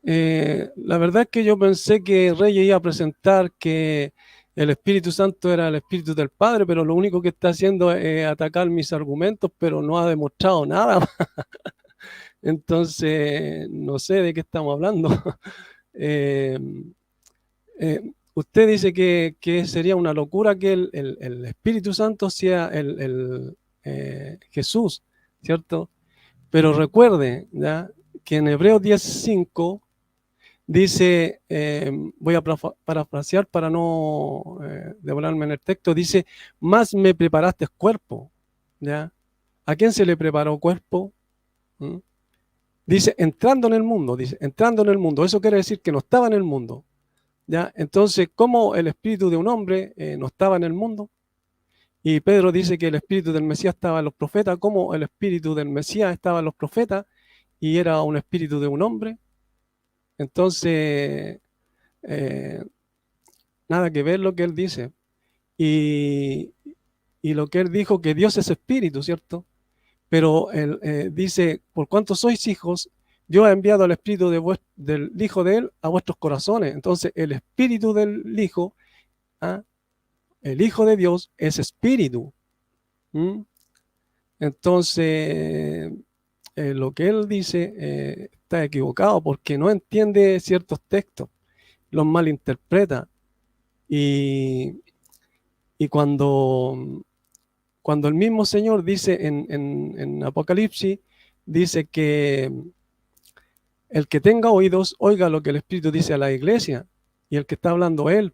La verdad es que yo pensé que Reyes iba a presentar que el Espíritu Santo era el Espíritu del Padre, pero lo único que está haciendo es atacar mis argumentos, pero no ha demostrado nada. Entonces, no sé de qué estamos hablando. Usted dice que sería una locura que el Espíritu Santo sea Jesús, ¿cierto? Pero recuerde, ¿ya?, que en Hebreos 10:5 dice, voy a parafrasear para no devorarme en el texto, dice, más me preparaste cuerpo, ¿ya? ¿A quién se le preparó cuerpo? ¿Mm? Dice, entrando en el mundo, dice, entrando en el mundo. Eso quiere decir que no estaba en el mundo, ¿ya? Entonces, ¿cómo el espíritu de un hombre no estaba en el mundo? Y Pedro dice que el espíritu del Mesías estaba en los profetas. ¿Cómo el espíritu del Mesías estaba en los profetas y era un espíritu de un hombre? Entonces, nada que ver lo que él dice. Y lo que él dijo, que Dios es espíritu, ¿cierto? Pero él dice, por cuanto sois hijos, yo he enviado al espíritu del Hijo de él a vuestros corazones. Entonces, el espíritu del Hijo, ¿ah?, el Hijo de Dios es espíritu. ¿Mm? Entonces, lo que él dice está equivocado porque no entiende ciertos textos, los malinterpreta. Y cuando el mismo Señor dice en Apocalipsis, dice que el que tenga oídos, oiga lo que el Espíritu dice a la iglesia, y el que está hablando él.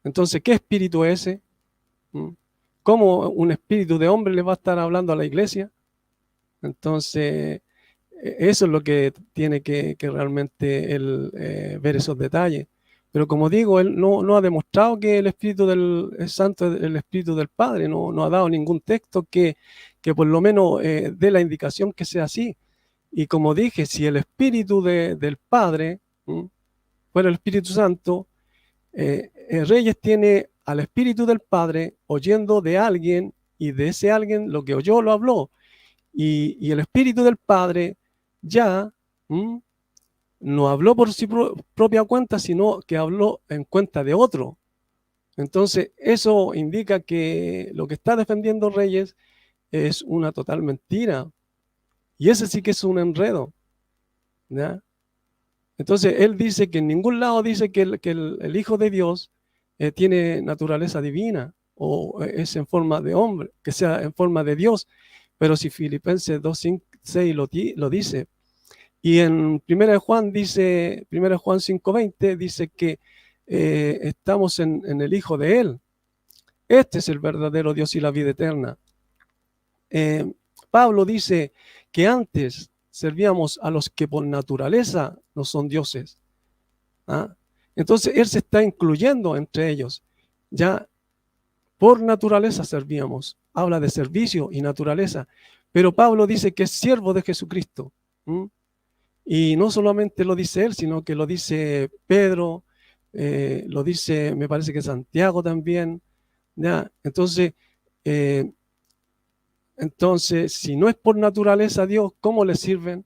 Entonces, ¿qué espíritu es ese? ¿Cómo un espíritu de hombre le va a estar hablando a la iglesia? Entonces, eso es lo que tiene que realmente él ver esos detalles. Pero como digo, él no ha demostrado que el Espíritu del Santo es el Espíritu del Padre. No ha dado ningún texto que por lo menos dé la indicación que sea así. Y como dije, si el Espíritu del Padre fuera el Espíritu Santo, Reyes tiene al Espíritu del Padre oyendo de alguien, y de ese alguien lo que oyó lo habló. Y el Espíritu del Padre ya no habló por su propia cuenta, sino que habló en cuenta de otro. Entonces, eso indica que lo que está defendiendo Reyes es una total mentira. Y ese sí que es un enredo, ¿ya? Entonces, él dice que en ningún lado dice que el Hijo de Dios tiene naturaleza divina o es en forma de hombre, que sea en forma de Dios. Pero si Filipenses 2:6 lo dice, y en 1 Juan 5:20 dice que estamos en el Hijo de Él. Este es el verdadero Dios y la vida eterna. Pablo dice que antes servíamos a los que por naturaleza no son dioses. ¿Ah? Entonces él se está incluyendo entre ellos. Ya por naturaleza servíamos. Habla de servicio y naturaleza. Pero Pablo dice que es siervo de Jesucristo. Y no solamente lo dice él, sino que lo dice Pedro, lo dice, me parece que Santiago también. ¿Ya? Entonces, si no es por naturaleza Dios, ¿cómo le sirven?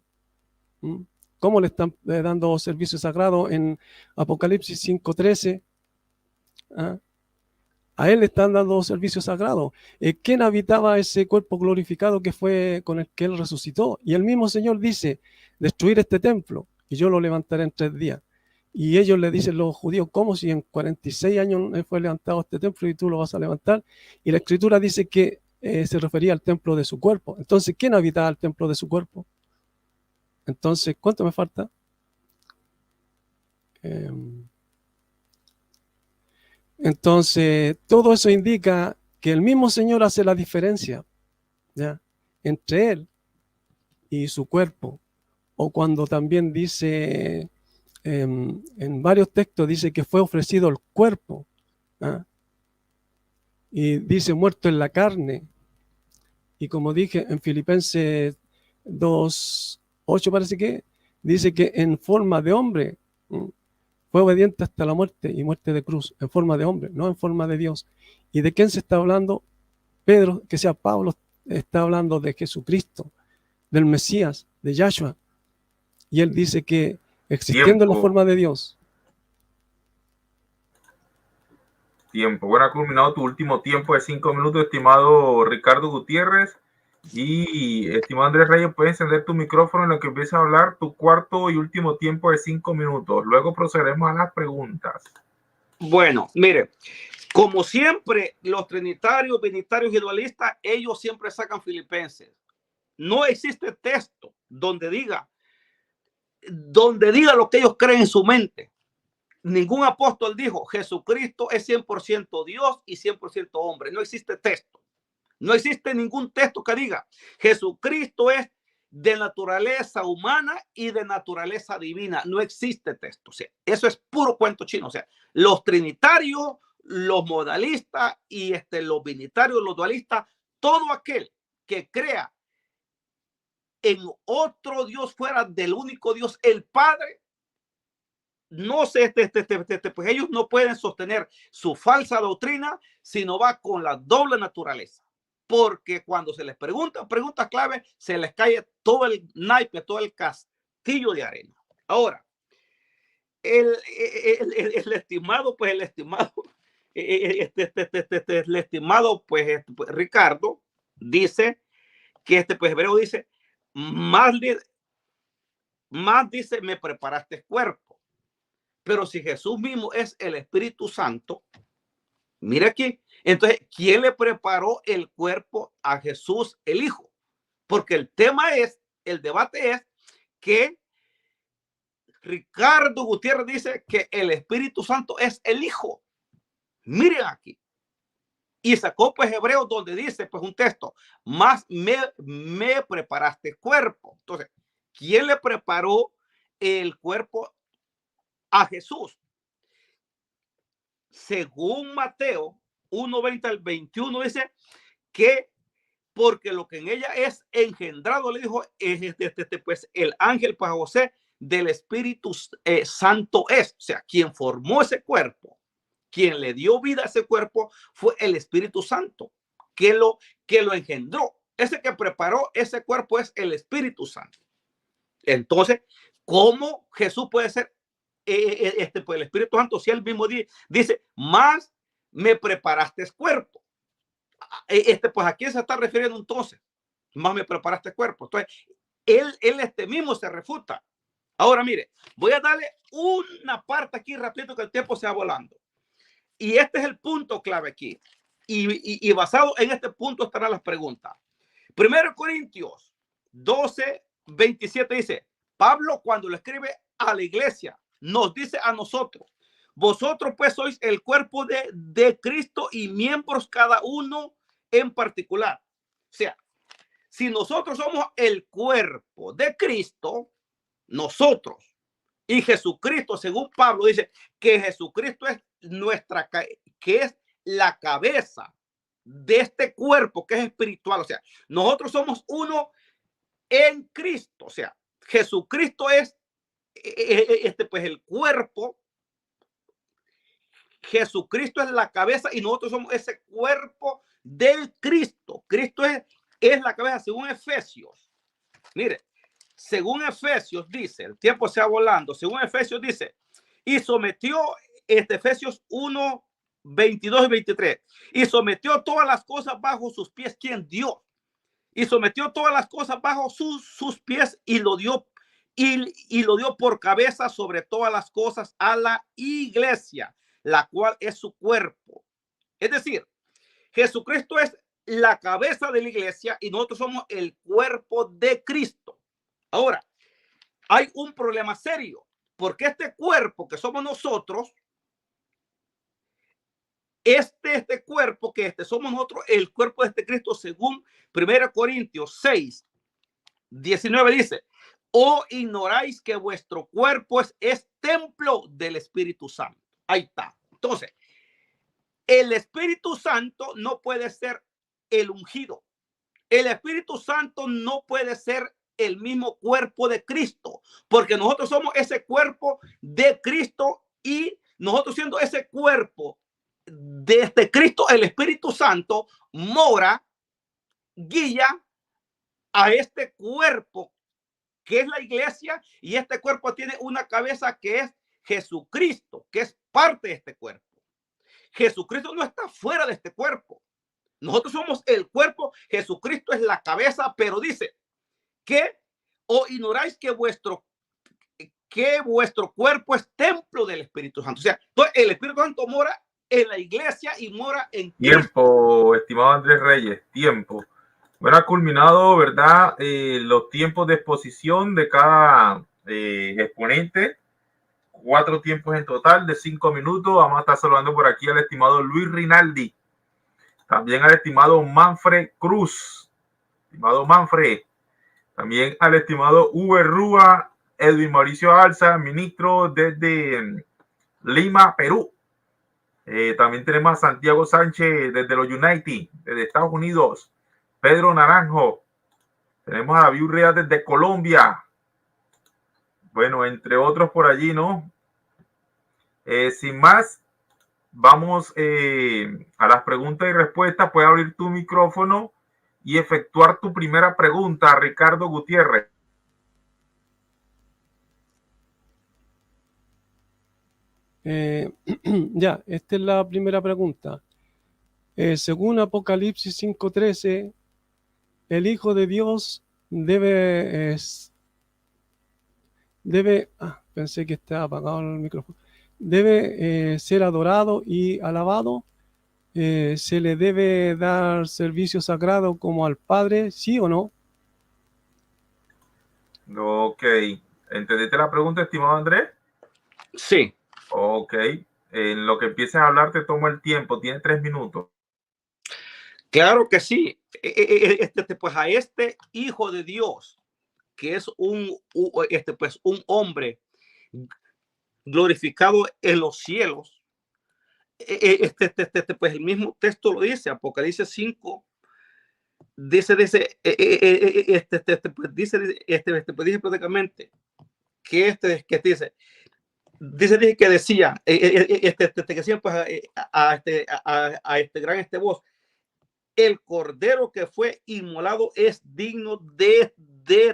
¿Cómo le están dando servicio sagrado en Apocalipsis 5:13? ¿Ah? A él le están dando servicio sagrado. ¿Quién habitaba ese cuerpo glorificado que fue con el que él resucitó? Y el mismo Señor dice, destruir este templo y yo lo levantaré en 3 días. Y ellos le dicen, los judíos, ¿cómo si en 46 años fue levantado este templo y tú lo vas a levantar? Y la Escritura dice que se refería al templo de su cuerpo. Entonces, ¿quién habitaba el templo de su cuerpo? Entonces, ¿cuánto me falta? Entonces, todo eso indica que el mismo Señor hace la diferencia, ¿ya?, entre Él y su cuerpo. O cuando también dice, en varios textos dice que fue ofrecido el cuerpo, ¿ah? Y dice muerto en la carne. Y como dije en Filipenses 2:8 parece que dice que en forma de hombre fue obediente hasta la muerte y muerte de cruz, en forma de hombre, no en forma de Dios. ¿Y de quién se está hablando? Pedro, que sea Pablo, está hablando de Jesucristo, del Mesías, de Yahshua. Y él dice que existiendo en la forma de Dios. Tiempo. Bueno, ha culminado tu último tiempo de 5 minutos, estimado Ricardo Gutiérrez. Y estimado Andrés Reyes, puedes encender tu micrófono en lo que empieza a hablar tu cuarto y último tiempo de 5 minutos. Luego procederemos a las preguntas. Bueno, mire, como siempre, los trinitarios, binitarios y dualistas, ellos siempre sacan Filipenses. No existe texto donde diga lo que ellos creen en su mente. Ningún apóstol dijo Jesucristo es 100% Dios y 100% hombre. No existe texto. No existe ningún texto que diga Jesucristo es de naturaleza humana y de naturaleza divina. No existe texto. O sea, eso es puro cuento chino. O sea, los trinitarios, los modalistas y los binitarios, los dualistas, todo aquel que crea en otro Dios fuera del único Dios, el Padre, no sé, pues ellos no pueden sostener su falsa doctrina si no va con la doble naturaleza. Porque cuando se les preguntan preguntas clave, se les cae todo el naipe, todo el castillo de arena. Ahora, el estimado, pues el estimado, pues Ricardo dice que pues Hebreo dice, más dice, me preparaste cuerpo. Pero si Jesús mismo es el Espíritu Santo, mira aquí, entonces, ¿quién le preparó el cuerpo a Jesús el Hijo? Porque el debate es que Ricardo Gutiérrez dice que el Espíritu Santo es el Hijo. Miren aquí. Y sacó pues Hebreos donde dice pues un texto, más me preparaste cuerpo. Entonces, ¿quién le preparó el cuerpo a Jesús? Según Mateo 1:20 al 21 dice que porque lo que en ella es engendrado, le dijo pues el ángel para José del Espíritu Santo es, o sea, quien formó ese cuerpo, quien le dio vida a ese cuerpo fue el Espíritu Santo que lo engendró. Ese que preparó ese cuerpo es el Espíritu Santo. Entonces, ¿cómo Jesús puede ser pues el Espíritu Santo si él mismo dice, más me preparaste cuerpo? Pues a quién se está refiriendo entonces, más me preparaste cuerpo. Entonces, él mismo se refuta. Ahora, mire, voy a darle una parte aquí rápido que el tiempo se va volando. Y este es el punto clave aquí. Y basado en este punto estarán las preguntas. 1 Corintios 12:27 dice, Pablo cuando le escribe a la iglesia, nos dice a nosotros, vosotros pues sois el cuerpo de Cristo y miembros cada uno en particular. O sea, si nosotros somos el cuerpo de Cristo, nosotros, y Jesucristo, según Pablo, dice que Jesucristo es que es la cabeza de este cuerpo que es espiritual. O sea, nosotros somos uno en Cristo. O sea, Jesucristo es pues el cuerpo. Jesucristo es la cabeza y nosotros somos ese cuerpo del Cristo. Cristo es la cabeza según Efesios. Mire, según Efesios dice, el tiempo se va volando, según Efesios dice, y sometió, Efesios 1:22 y 23, y sometió todas las cosas bajo sus pies, ¿quién? Dios. Y sometió todas las cosas bajo sus pies y lo dio por cabeza sobre todas las cosas a la iglesia, la cual es su cuerpo. Es decir, Jesucristo es la cabeza de la iglesia y nosotros somos el cuerpo de Cristo. Ahora, hay un problema serio, porque este cuerpo que somos nosotros, este cuerpo que somos nosotros, el cuerpo de este Cristo, según 1 Corintios 6, 19 dice, ¿o ignoráis que vuestro cuerpo es templo del Espíritu Santo? Ahí está. Entonces, el Espíritu Santo no puede ser el ungido. El Espíritu Santo no puede ser el mismo cuerpo de Cristo, porque nosotros somos ese cuerpo de Cristo, y nosotros siendo ese cuerpo de este Cristo, el Espíritu Santo mora, guía a este cuerpo que es la iglesia, y este cuerpo tiene una cabeza que es Jesucristo, que es parte de este cuerpo. Jesucristo no está fuera de este cuerpo. Nosotros somos el cuerpo, Jesucristo es la cabeza, pero dice que o ignoráis que vuestro cuerpo es templo del Espíritu Santo. O sea, entonces el Espíritu Santo mora en la iglesia y mora en tiempo, estimado Andrés Reyes, tiempo. Bueno, ha culminado, ¿verdad? Los tiempos de exposición de cada exponente. 4 tiempos en total de 5 minutos. Vamos a estar saludando por aquí al estimado Luis Rinaldi. También al estimado Manfred Cruz. Estimado Manfred. También al estimado Uber Rúa, Edwin Mauricio Alza, ministro desde Lima, Perú. También tenemos a Santiago Sánchez desde los United, desde Estados Unidos. Pedro Naranjo. Tenemos a David Urrea desde Colombia. Bueno, entre otros por allí, ¿no? Sin más, vamos a las preguntas y respuestas. Puedes abrir tu micrófono y efectuar tu primera pregunta, Ricardo Gutiérrez. Ya, esta es la primera pregunta. Según Apocalipsis 5:13, el Hijo de Dios pensé que estaba apagado el micrófono. Debe ser adorado y alabado. ¿Se le debe dar servicio sagrado como al Padre, sí o no? Ok. ¿Entendiste la pregunta, estimado Andrés? Sí. Ok. En lo que empieces a hablar te tomo el tiempo. Tienes 3 minutos. Claro que sí. Pues a este Hijo de Dios, que es un hombre glorificado en los cielos, pues el mismo texto lo dice, Apocalipsis 5, dice prácticamente que dice que decía, que decía pues a este gran voz, el cordero que fue inmolado es digno de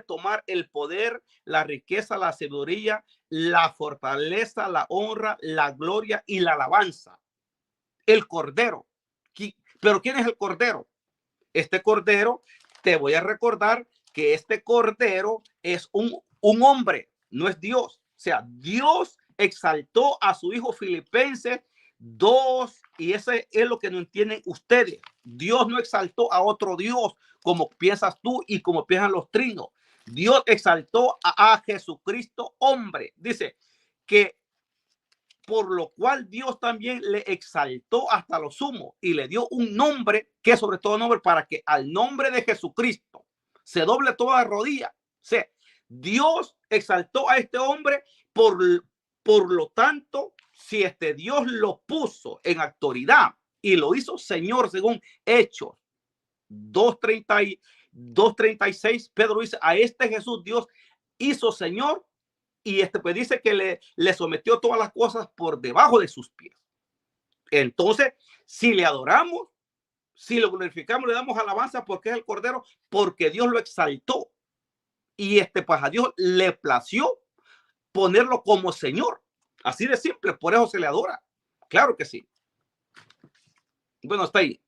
tomar el poder, la riqueza, la sabiduría, la fortaleza, la honra, la gloria y la alabanza. El cordero. ¿Pero quién es el cordero? Este cordero, te voy a recordar que este cordero es un hombre, no es Dios. O sea, Dios exaltó a su hijo Filipenses 2, y ese es lo que no entienden ustedes. Dios no exaltó a otro Dios como piensas tú y como piensan los trinos. Dios exaltó a Jesucristo hombre. Dice que por lo cual Dios también le exaltó hasta lo sumo y le dio un nombre que es sobre todo nombre, para que al nombre de Jesucristo se doble toda rodilla. O sea, Dios exaltó a este hombre, por lo tanto, si este Dios lo puso en autoridad y lo hizo Señor según Hechos 2:36, Pedro dice, a este Jesús Dios hizo Señor, y pues dice que le sometió todas las cosas por debajo de sus pies. Entonces, si le adoramos, si lo glorificamos, le damos alabanza porque es el Cordero, porque Dios lo exaltó. Y pues a Dios le plació ponerlo como Señor. Así de simple, por eso se le adora. Claro que sí. Bueno, está ahí.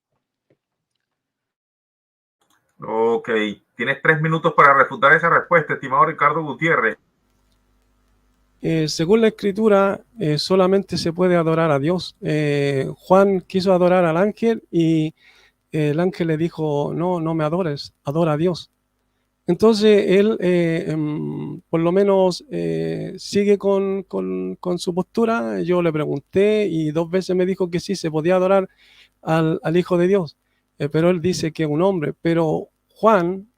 Ok. Tienes 3 minutos para refutar esa respuesta, estimado Ricardo Gutiérrez. Según la escritura, solamente se puede adorar a Dios. Juan quiso adorar al ángel y el ángel le dijo, no me adores, adora a Dios. Entonces él por lo menos sigue con su postura. Yo le pregunté y 2 veces me dijo que sí, se podía adorar al Hijo de Dios, pero él dice que es un hombre. Pero Juan,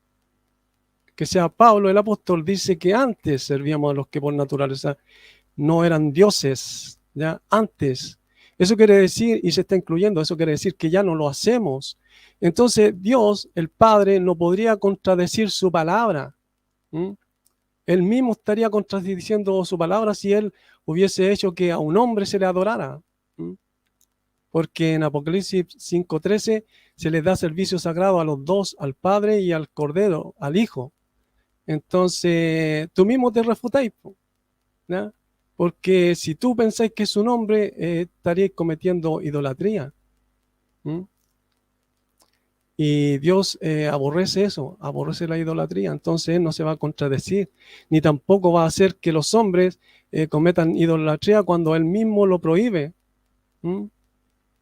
que sea Pablo el apóstol, dice que antes servíamos a los que por naturaleza no eran dioses, ¿ya? Antes. Eso quiere decir, y se está incluyendo, eso quiere decir que ya no lo hacemos. Entonces Dios, el Padre, no podría contradecir su palabra. ¿Mm? Él mismo estaría contradiciendo su palabra si él hubiese hecho que a un hombre se le adorara. ¿Mm? Porque en Apocalipsis 5:13 se les da servicio sagrado a los dos, al Padre y al Cordero, al Hijo. Entonces, tú mismo te refutáis, ¿ya? Porque si tú pensáis que es un hombre, estaríais cometiendo idolatría. ¿Mm? Y Dios aborrece eso, aborrece la idolatría. Entonces Él no se va a contradecir, ni tampoco va a hacer que los hombres cometan idolatría cuando Él mismo lo prohíbe. ¿Mm?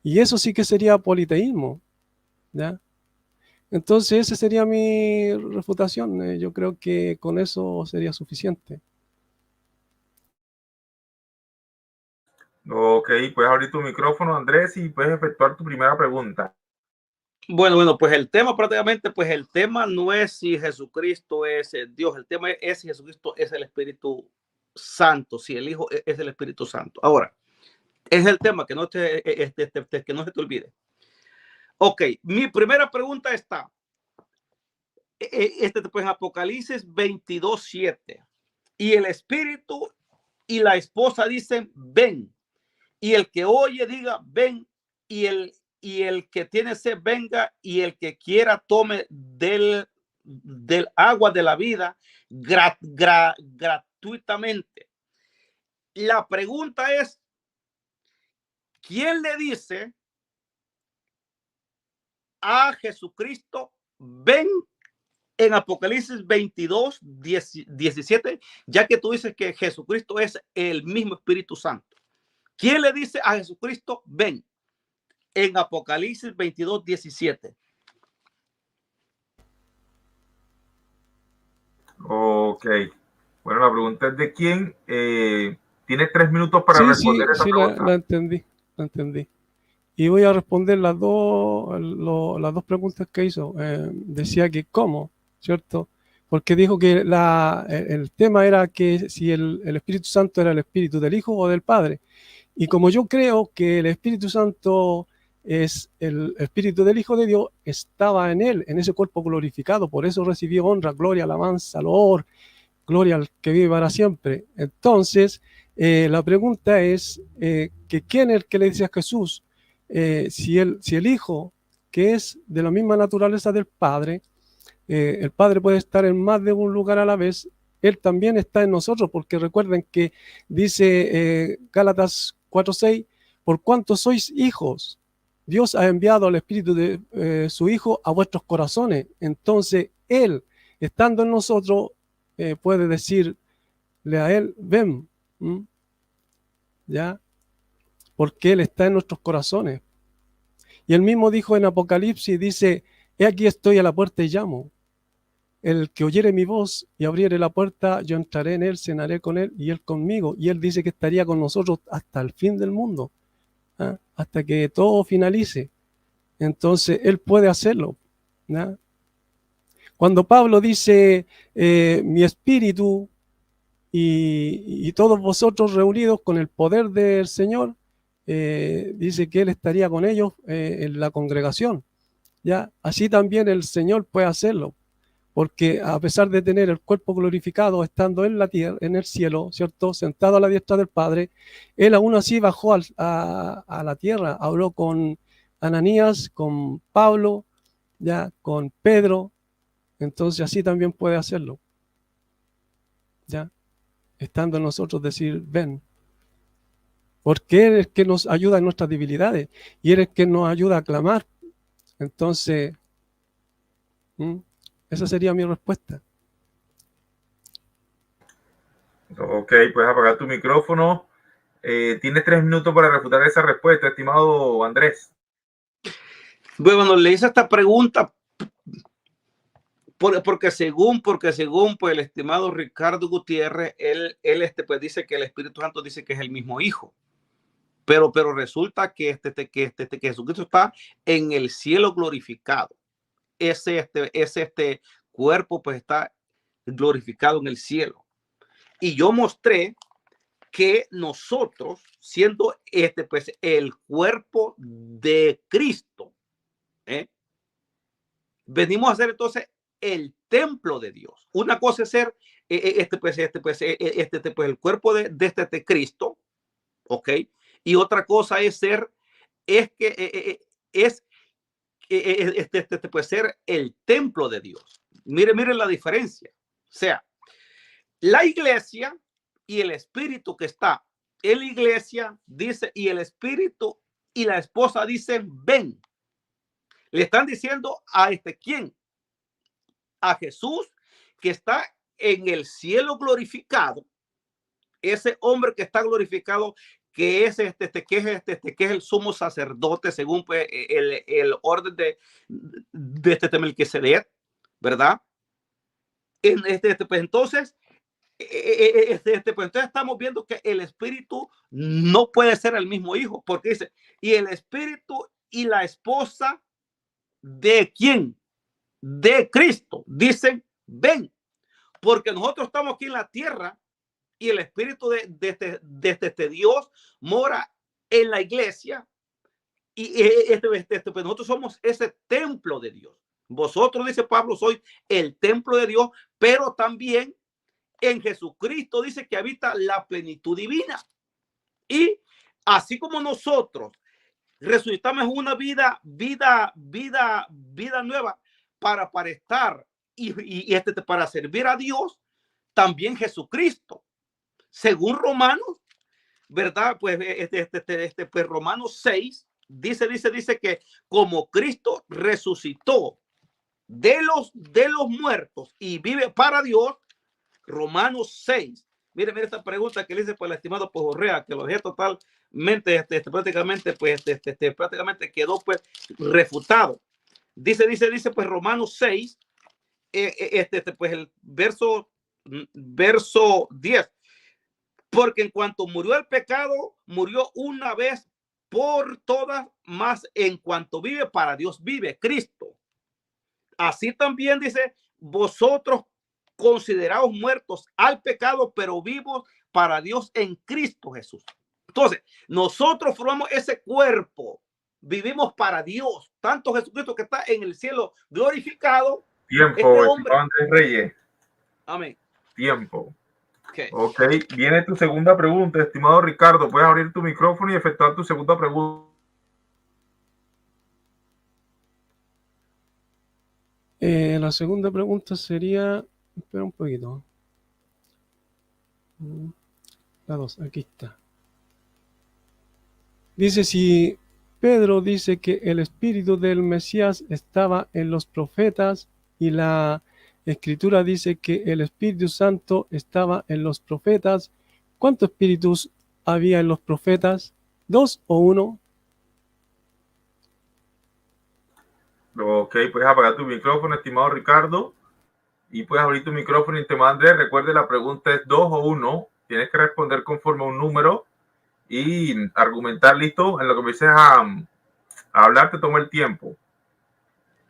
Y eso sí que sería politeísmo, ¿ya? Entonces esa sería mi refutación. Yo creo que con eso sería suficiente. Ok, puedes abrir tu micrófono, Andrés, y puedes efectuar tu primera pregunta. Bueno, pues el tema prácticamente, pues el tema no es si Jesucristo es Dios, el tema es si Jesucristo es el Espíritu Santo, si el Hijo es el Espíritu Santo. Ahora, es el tema que no que no se te olvide. Ok, mi primera pregunta está, pues en Apocalipsis 22:7, y el Espíritu y la esposa dicen, ven, y el que oye diga, ven, y el que tiene sed venga, y el que quiera tome del agua de la vida gratuitamente. La pregunta es, ¿quién le dice a Jesucristo, ven, en Apocalipsis 22:17, ya que tú dices que Jesucristo es el mismo Espíritu Santo? ¿Quién le dice a Jesucristo, ven, en Apocalipsis 22:17? Ok. Bueno, la pregunta es de quién. Tienes 3 minutos para responder esa pregunta. La entendí. Y voy a responder las dos preguntas que hizo. Decía que cómo, ¿cierto? Porque dijo que el tema era que si el Espíritu Santo era el Espíritu del Hijo o del Padre. Y como yo creo que el Espíritu Santo es el Espíritu del Hijo de Dios, estaba en él, en ese cuerpo glorificado, por eso recibió honra, gloria, alabanza, loor, gloria al que vive para siempre. Entonces, la pregunta es que quién es el que le dice a Jesús, si el Hijo, que es de la misma naturaleza del Padre, el Padre puede estar en más de un lugar a la vez, Él también está en nosotros, porque recuerden que dice Gálatas 4:6, por cuanto sois hijos, Dios ha enviado al Espíritu de su Hijo a vuestros corazones. Entonces, Él, estando en nosotros, puede decirle a Él, ven, ¿ya? Porque Él está en nuestros corazones. Y Él mismo dijo en Apocalipsis, dice, he aquí estoy a la puerta y llamo. El que oyere mi voz y abriere la puerta, yo entraré en él, cenaré con él y él conmigo. Y él dice que estaría con nosotros hasta el fin del mundo, ¿ah? Hasta que todo finalice. Entonces, él puede hacerlo, ¿ah? Cuando Pablo dice, mi espíritu y todos vosotros reunidos con el poder del Señor, dice que él estaría con ellos en la congregación, ¿ya? Así también el Señor puede hacerlo. Porque a pesar de tener el cuerpo glorificado, estando en la tierra, en el cielo, ¿cierto? Sentado a la diestra del Padre, Él aún así bajó a la tierra, habló con Ananías, con Pablo, ya, con Pedro. Entonces así también puede hacerlo, ya, estando en nosotros decir, ven. Porque Él es el que nos ayuda en nuestras debilidades y Él es el que nos ayuda a clamar. Entonces, esa sería mi respuesta. Ok, puedes apagar tu micrófono. Tienes 3 minutos para refutar esa respuesta, estimado Andrés. Bueno, le hice esta pregunta porque según pues el estimado Ricardo Gutiérrez, él pues dice que el Espíritu Santo dice que es el mismo Hijo. Pero resulta que que Jesucristo está en el cielo glorificado. Ese cuerpo pues está glorificado en el cielo. Y yo mostré que nosotros, siendo pues el cuerpo de Cristo, venimos a ser entonces el templo de Dios. Una cosa es ser pues el cuerpo de Cristo, ¿ok? Y otra cosa es ser, puede ser el templo de Dios. Mire la diferencia. O sea, la iglesia y el espíritu que está en la iglesia dice, y el espíritu y la esposa dicen, ven. Le están diciendo a ¿quién? A Jesús, que está en el cielo glorificado. Ese hombre que está glorificado, que es que es el sumo sacerdote según pues, el orden de Melquisedec, ¿verdad? Pues entonces, pues entonces estamos viendo que el espíritu no puede ser el mismo hijo, porque dice, y el espíritu y la esposa de ¿quién? De Cristo dicen, ven, porque nosotros estamos aquí en la tierra y el espíritu de Dios mora en la iglesia y pues nosotros somos ese templo de Dios. Vosotros, dice Pablo, sois el templo de Dios, pero también en Jesucristo dice que habita la plenitud divina. Y así como nosotros resucitamos una vida nueva para estar y para servir a Dios, también Jesucristo, según Romanos, ¿verdad? Pues pues Romanos 6 dice que como Cristo resucitó de los muertos y vive para Dios, Romanos 6. Mire esta pregunta que le hice por el estimado pues Orrea, que lo dejé totalmente, prácticamente, pues, prácticamente quedó pues refutado. Dice pues Romanos 6, pues el verso 10. Porque en cuanto murió el pecado, murió una vez por todas, más en cuanto vive para Dios, vive Cristo. Así también dice, vosotros considerados muertos al pecado, pero vivos para Dios en Cristo Jesús. Entonces, nosotros formamos ese cuerpo, vivimos para Dios, tanto Jesucristo que está en el cielo glorificado. Tiempo, hombre, Andrés Reyes. Amén. Tiempo. Ok, viene tu segunda pregunta, estimado Ricardo. Puedes abrir tu micrófono y efectuar tu segunda pregunta. La segunda pregunta sería, espera un poquito. La 2, aquí está. Dice, si Pedro dice que el espíritu del Mesías estaba en los profetas y la Escritura dice que el Espíritu Santo estaba en los profetas, ¿cuántos espíritus había en los profetas? ¿2 o 1? Ok, puedes apagar tu micrófono, estimado Ricardo, y puedes abrir tu micrófono, estimado Andrés. Recuerde, la pregunta es 2 o 1. Tienes que responder conforme a un número y argumentar. Listo. En lo que empieces a hablar, te toma el tiempo.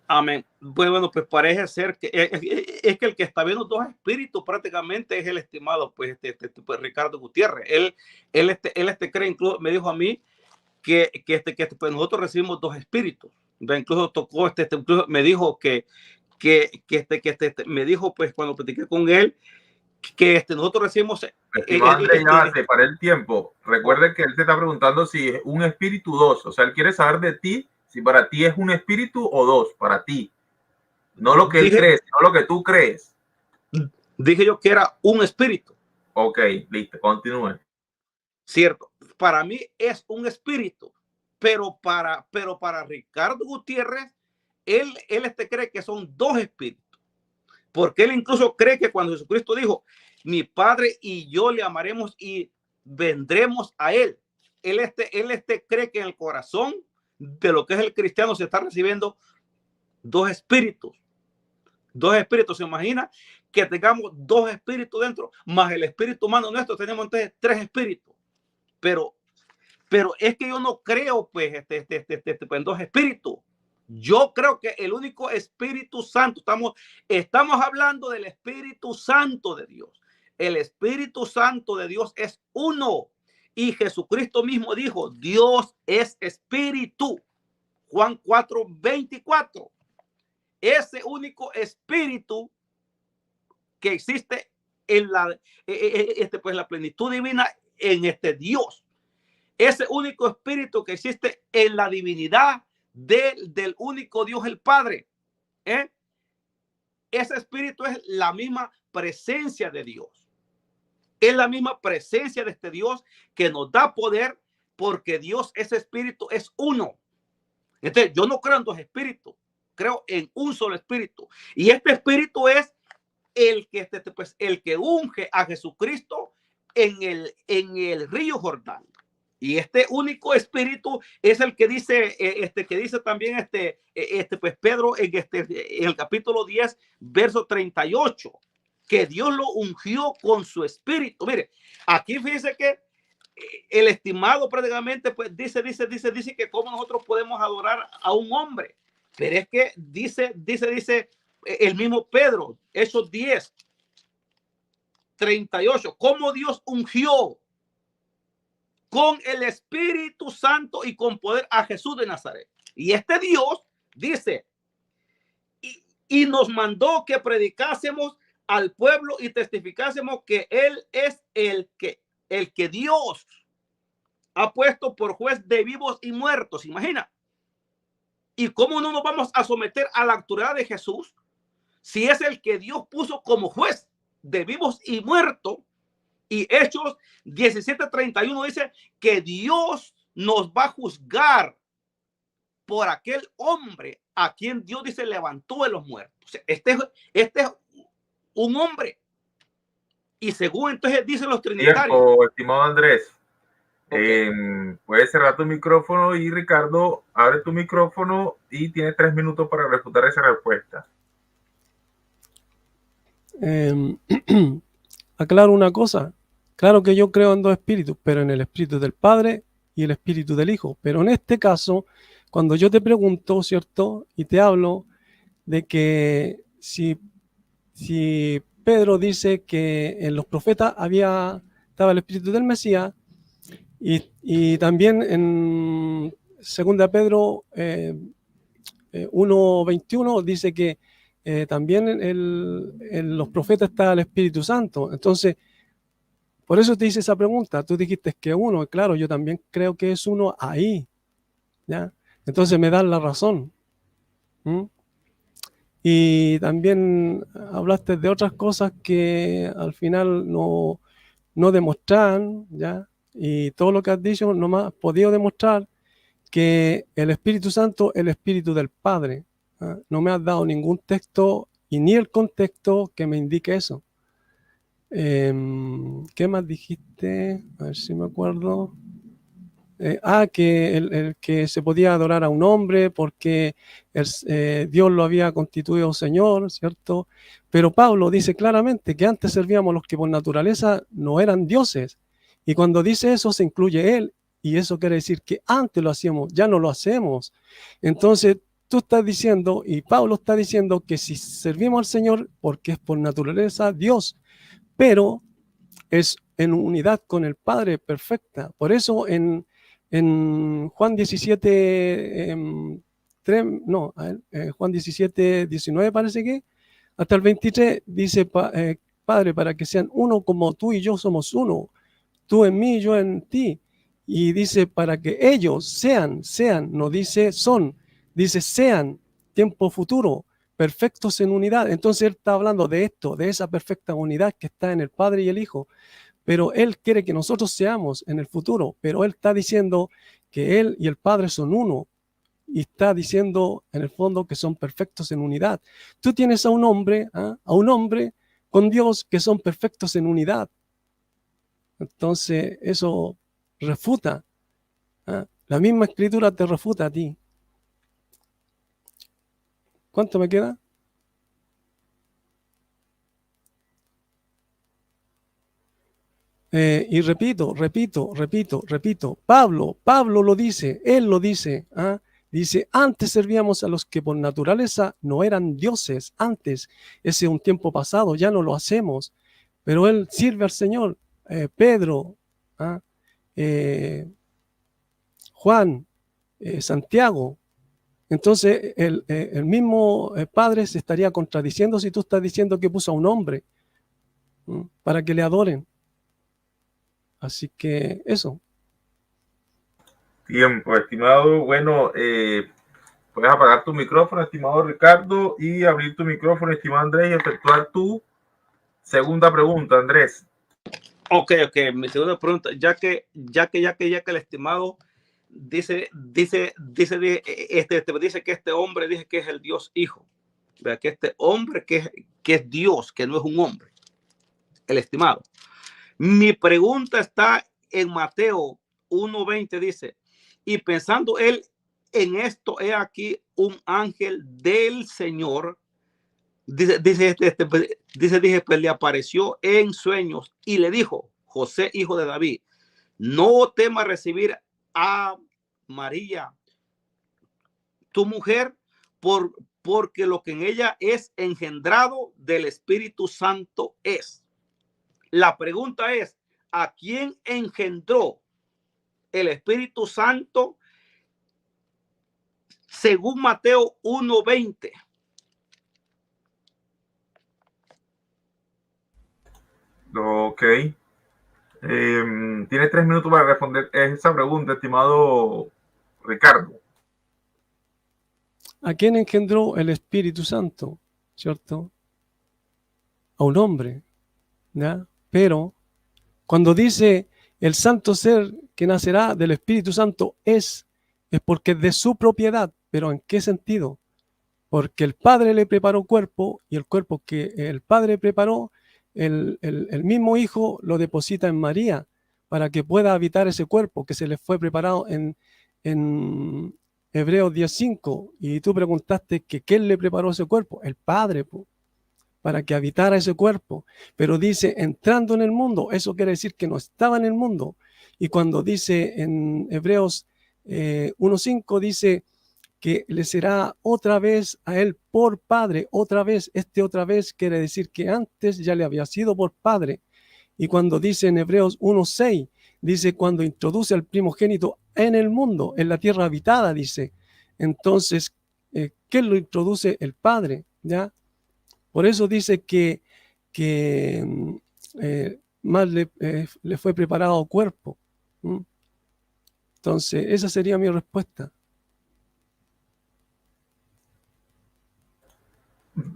Amén. Bueno, pues parece ser que es que el que está viendo dos espíritus prácticamente es el estimado, pues, pues Ricardo Gutiérrez. Él cree, incluso me dijo a mí que pues nosotros recibimos dos espíritus. Incluso tocó incluso me dijo que me dijo pues cuando platiqué con él que nosotros recibimos. Andrés, ya te paré el tiempo. Recuerde que él te está preguntando si es un espíritu 2. O sea, él quiere saber de ti si para ti es un espíritu o 2 para ti. No lo que él cree, sino lo que tú crees. Dije yo que era un espíritu. Ok, listo, continúe. Cierto, para mí es un espíritu, pero para Ricardo Gutiérrez, él cree que son dos espíritus. Porque él incluso cree que cuando Jesucristo dijo, mi Padre y yo le amaremos y vendremos a él. Él cree que en el corazón de lo que es el cristiano se está recibiendo dos espíritus. Dos espíritus. Se imagina que tengamos dos espíritus dentro, más el espíritu humano nuestro, tenemos entonces tres espíritus. Pero es que yo no creo pues en dos espíritus. Yo creo que el único Espíritu Santo, estamos hablando del Espíritu Santo de Dios. El Espíritu Santo de Dios es uno. Y Jesucristo mismo dijo, Dios es Espíritu. Juan 4:24. Ese único Espíritu que existe en la plenitud divina en este Dios. Ese único Espíritu que existe en la divinidad del único Dios, el Padre. Ese Espíritu es la misma presencia de Dios. Es la misma presencia de este Dios que nos da poder, porque Dios, ese Espíritu, es uno. Entonces, yo no creo en dos espíritus, creo en un solo Espíritu. Y este Espíritu es el que unge a Jesucristo en el río Jordán. Y este único Espíritu es el que dice, que dice también Pedro en el capítulo 10, verso 38, que Dios lo ungió con su Espíritu. Mire, aquí fíjese que el estimado prácticamente pues dice que cómo nosotros podemos adorar a un hombre. Pero es que dice el mismo Pedro, Hechos 10, 38, cómo Dios ungió con el Espíritu Santo y con poder a Jesús de Nazaret. Y este Dios dice, y nos mandó que predicásemos al pueblo y testificásemos que Él es el que Dios ha puesto por juez de vivos y muertos. Imagina. ¿Y cómo no nos vamos a someter a la autoridad de Jesús si es el que Dios puso como juez de vivos y muertos? Y Hechos 17:31 dice que Dios nos va a juzgar por aquel hombre a quien Dios dice levantó de los muertos. O sea, este es un hombre. Y según entonces dicen los trinitarios. Tiempo, estimado Andrés. Okay. Puedes cerrar tu micrófono y Ricardo, abre tu micrófono y tienes 3 minutos para refutar esa respuesta. Aclaro una cosa. Claro que yo creo en dos espíritus, pero en el Espíritu del Padre y el Espíritu del Hijo. Pero en este caso, cuando yo te pregunto, ¿cierto? Y te hablo de que si Pedro dice que en los profetas estaba el Espíritu del Mesías, y también en 2 Pedro 1:21 dice que también en los profetas está el Espíritu Santo. Entonces, por eso te hice esa pregunta. Tú dijiste que uno, claro, yo también creo que es uno ahí, ¿ya? Entonces me dan la razón. Y también hablaste de otras cosas que al final no demostraban, ¿ya? Y todo lo que has dicho no me has podido demostrar que el Espíritu Santo es el Espíritu del Padre. No me has dado ningún texto y ni el contexto que me indique eso. ¿Qué más dijiste? A ver si me acuerdo. Que el que se podía adorar a un hombre porque Dios lo había constituido Señor, ¿cierto? Pero Pablo dice claramente que antes servíamos a los que por naturaleza no eran dioses. Y cuando dice eso se incluye él. Y eso quiere decir que antes lo hacíamos, ya no lo hacemos. Entonces tú estás diciendo, y Pablo está diciendo, que si servimos al Señor, porque es por naturaleza Dios, pero es en unidad con el Padre perfecta. Por eso en Juan 17, Juan 17, 19 parece que, hasta el 23, dice, Padre, para que sean uno como tú y yo somos uno, tú en mí y yo en ti. Y dice, para que ellos sean, no dice son, dice sean, tiempo futuro, perfectos en unidad. Entonces él está hablando de esto, de esa perfecta unidad que está en el Padre y el Hijo. Pero él quiere que nosotros seamos en el futuro, pero él está diciendo que él y el Padre son uno, y está diciendo en el fondo que son perfectos en unidad. Tú tienes a un hombre con Dios que son perfectos en unidad. Entonces eso refuta, la misma escritura te refuta a ti. ¿Cuánto me queda? Y repito, Pablo lo dice, él lo dice, Dice, antes servíamos a los que por naturaleza no eran dioses. Antes, ese es un tiempo pasado, ya no lo hacemos. Pero él sirve al Señor. Pedro, ¿ah? Juan, Santiago. Entonces, el mismo Padre se estaría contradiciendo si tú estás diciendo que puso a un hombre para que le adoren. Así que eso. Tiempo, estimado. Bueno, puedes apagar tu micrófono, estimado Ricardo, y abrir tu micrófono, estimado Andrés, y efectuar tu segunda pregunta, Andrés. Ok. Mi segunda pregunta, ya que el estimado dice que este hombre dice que es el Dios Hijo, ¿verdad? Que este hombre que es Dios, que no es un hombre, el estimado. Mi pregunta está en Mateo 1:20, dice, y pensando él en esto, he aquí un ángel del Señor, dice, pues le apareció en sueños y le dijo, José, hijo de David, no temas recibir a María, tu mujer, porque lo que en ella es engendrado del Espíritu Santo es. La pregunta es, ¿a quién engendró el Espíritu Santo según Mateo 1:20? Ok. Tienes 3 minutos para responder esa pregunta, estimado Ricardo. ¿A quién engendró el Espíritu Santo? ¿Cierto? A un hombre, ¿ya? Pero cuando dice el santo ser que nacerá del Espíritu Santo es porque es de su propiedad. ¿Pero en qué sentido? Porque el Padre le preparó cuerpo y el cuerpo que el Padre preparó, el mismo Hijo lo deposita en María para que pueda habitar ese cuerpo que se le fue preparado en Hebreos 10:5. Y tú preguntaste que ¿quién le preparó ese cuerpo? El Padre, para que habitara ese cuerpo. Pero dice, entrando en el mundo, eso quiere decir que no estaba en el mundo. Y cuando dice en Hebreos 1:5, dice que le será otra vez a él por padre, otra vez. Otra vez quiere decir que antes ya le había sido por padre. Y cuando dice en Hebreos 1:6, dice cuando introduce al primogénito en el mundo, en la tierra habitada, dice. Entonces, ¿quién lo introduce? El Padre, ¿ya? Por eso dice que más le fue preparado cuerpo. Entonces, esa sería mi respuesta.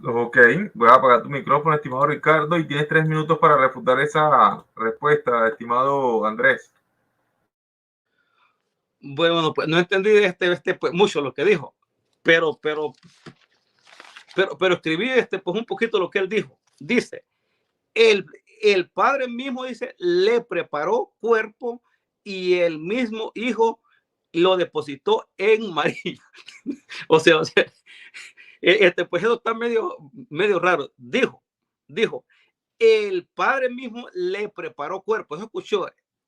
Ok, voy a apagar tu micrófono, estimado Ricardo, y tienes 3 minutos para refutar esa respuesta, estimado Andrés. Bueno, pues no entendí pues, mucho lo que dijo, pero escribí pues un poquito lo que él dijo. Dice, el Padre mismo, dice, le preparó cuerpo y el mismo Hijo lo depositó en María. o sea, pues eso está medio raro. Dijo, el Padre mismo le preparó cuerpo. Eso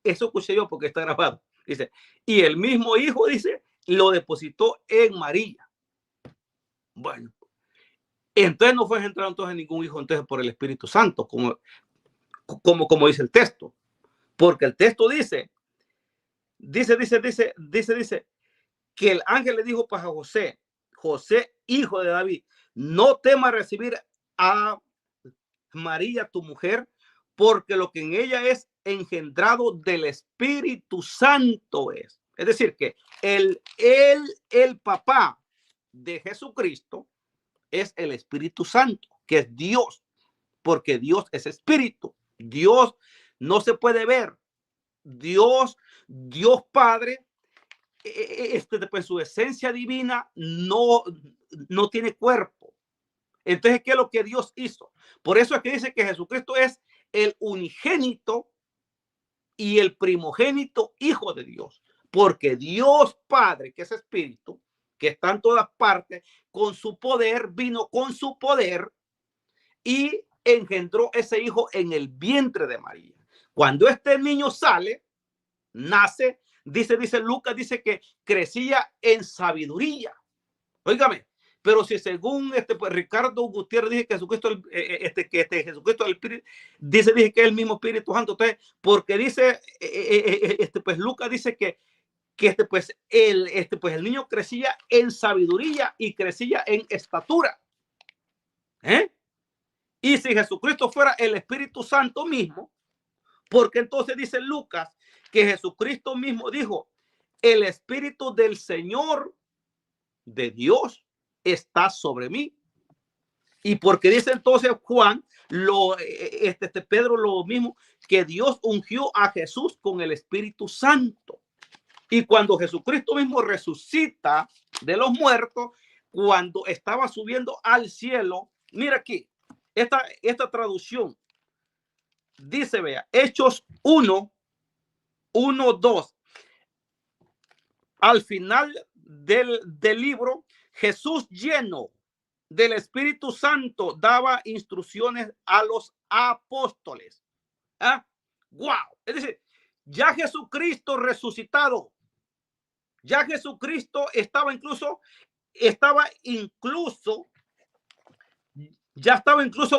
escuché yo porque está grabado. Dice, y el mismo Hijo, dice, lo depositó en María. Bueno, entonces no fue engendrado entonces ningún hijo entonces por el Espíritu Santo, como dice el texto. Porque el texto dice que el ángel le dijo para José, hijo de David, no temas recibir a María, tu mujer, porque lo que en ella es engendrado del Espíritu Santo es. Es decir, que el papá de Jesucristo es el Espíritu Santo, que es Dios, porque Dios es espíritu. Dios no se puede ver. Dios Padre, pues su esencia divina no tiene cuerpo. Entonces, ¿qué es lo que Dios hizo? Por eso es que dice que Jesucristo es el unigénito y el primogénito Hijo de Dios, porque Dios Padre, que es espíritu, que está en todas partes, con su poder, vino con su poder y engendró ese hijo en el vientre de María. Cuando este niño nace dice Lucas, dice que crecía en sabiduría. Óigame, pero si según pues, Ricardo Gutiérrez dice que Jesucristo, Jesucristo el Espíritu, dice que es el mismo Espíritu Santo. Entonces, porque dice, pues Lucas dice que pues el niño crecía en sabiduría y crecía en estatura. Y si Jesucristo fuera el Espíritu Santo mismo, porque entonces dice Lucas que Jesucristo mismo dijo, el Espíritu del Señor de Dios está sobre mí. Y porque dice entonces Juan, Pedro lo mismo, que Dios ungió a Jesús con el Espíritu Santo. Y cuando Jesucristo mismo resucita de los muertos, cuando estaba subiendo al cielo, mira aquí, esta traducción dice, vea, Hechos 1:2. Al final del libro, Jesús lleno del Espíritu Santo daba instrucciones a los apóstoles. ¡Wow! Es decir, ya Jesucristo resucitado, ya Jesucristo estaba incluso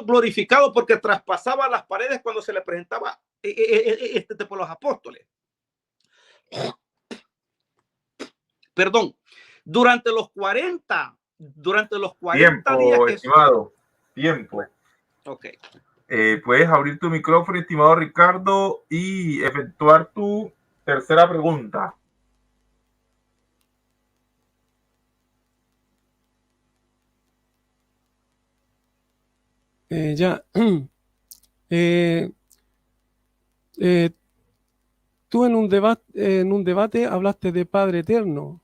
glorificado, porque traspasaba las paredes cuando se le presentaba por los apóstoles. Perdón, durante los 40 tiempo, días. Estimado, tiempo. Ok. Puedes abrir tu micrófono, estimado Ricardo, y efectuar tu tercera pregunta. Ya. Tú en un debate hablaste de Padre Eterno.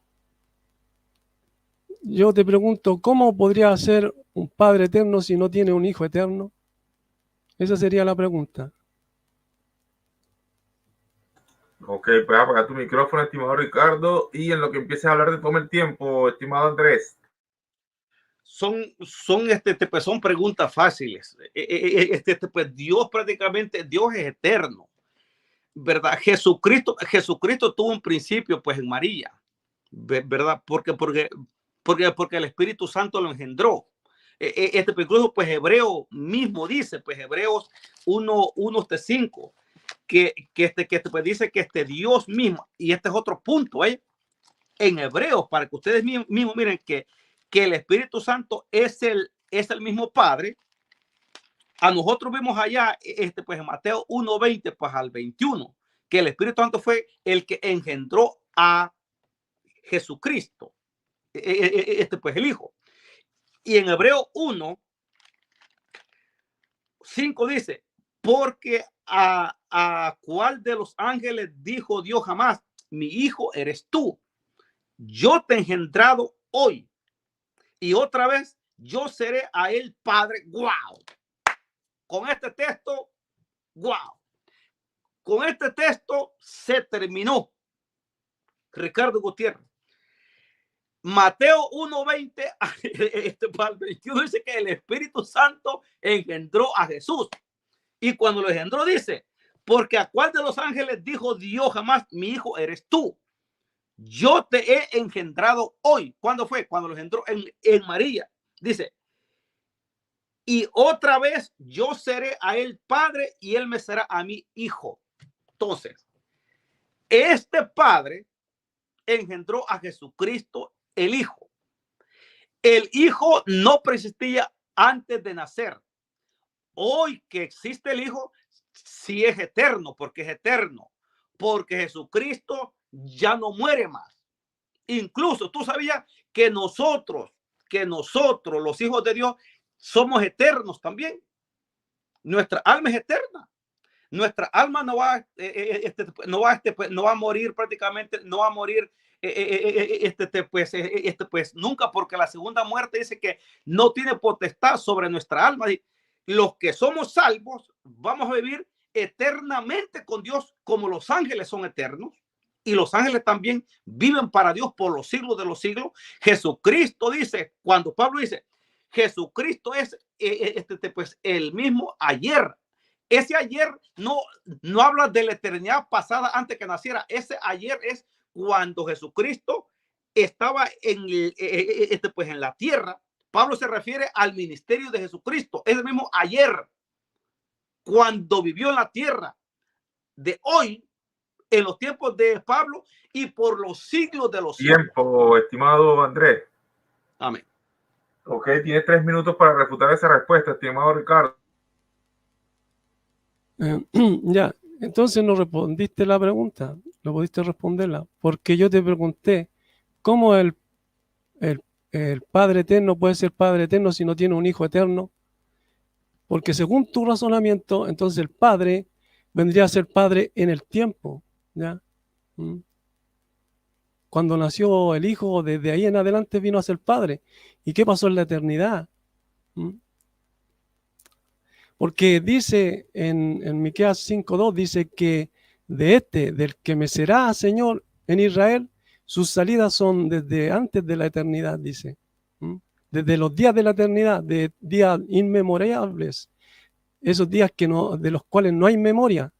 Yo te pregunto, ¿cómo podría ser un Padre Eterno si no tiene un Hijo Eterno? Esa sería la pregunta. Ok, puedes apagar tu micrófono, estimado Ricardo, y en lo que empieces a hablar de toma el tiempo, estimado Andrés. Son preguntas fáciles. Pues Dios Dios es eterno, ¿verdad? Jesucristo tuvo un principio, pues, en María, ¿verdad? Porque el Espíritu Santo lo engendró. Incluso, pues, Hebreo mismo dice, pues, Hebreos 1:5, que pues, dice que Dios mismo, y este es otro punto, en Hebreos, para que ustedes mismos miren que el Espíritu Santo es el mismo Padre. A nosotros vimos allá, pues en Mateo 1:20, pues al 21, que el Espíritu Santo fue el que engendró a Jesucristo, pues el Hijo. Y en Hebreo 1:5 dice, porque a cuál de los ángeles dijo Dios jamás, mi hijo eres tú, yo te he engendrado hoy, y otra vez yo seré a él padre. ¡Wow! Con este texto, ¡wow! Con este texto se terminó. Ricardo Gutiérrez. Mateo 1:20 al 21 dice que el Espíritu Santo engendró a Jesús. Y cuando lo engendró dice, porque a cuál de los ángeles dijo Dios jamás, mi hijo eres tú, yo te he engendrado hoy. ¿Cuándo fue? Cuando lo engendró en María. Dice, y otra vez yo seré a él padre y él me será a mí hijo. Entonces, este Padre engendró a Jesucristo, el Hijo. El Hijo no persistía antes de nacer. Hoy que existe el Hijo, sí es eterno, porque es eterno. Porque Jesucristo ya no muere más. Incluso tú sabías que nosotros, los hijos de Dios, somos eternos también. Nuestra alma es eterna. Nuestra alma no va a morir prácticamente, no va a morir pues nunca, porque la segunda muerte dice que no tiene potestad sobre nuestra alma. Y los que somos salvos vamos a vivir eternamente con Dios, como los ángeles son eternos, y los ángeles también viven para Dios por los siglos de los siglos. Jesucristo dice, cuando Pablo dice, Jesucristo es pues el mismo ayer. Ese ayer no habla de la eternidad pasada antes que naciera. Ese ayer es cuando Jesucristo estaba pues en la tierra. Pablo se refiere al ministerio de Jesucristo. Es el mismo ayer, cuando vivió en la tierra, de hoy, en los tiempos de Pablo y por los siglos de los siglos. Tiempo, estimado Andrés. Amén. Ok, tiene 3 minutos para refutar esa respuesta, estimado Ricardo. Ya, entonces no respondiste la pregunta, no pudiste responderla, porque yo te pregunté cómo el Padre Eterno puede ser Padre Eterno si no tiene un Hijo Eterno, porque según tu razonamiento, entonces el Padre vendría a ser Padre en el tiempo, ¿ya? Cuando nació el Hijo, desde ahí en adelante vino a ser Padre. ¿Y qué pasó en la eternidad? Porque dice en Miqueas 5:2, dice que del que me será Señor en Israel, sus salidas son desde antes de la eternidad, dice. Desde los días de la eternidad, de días inmemorables, esos días de los cuales no hay memoria.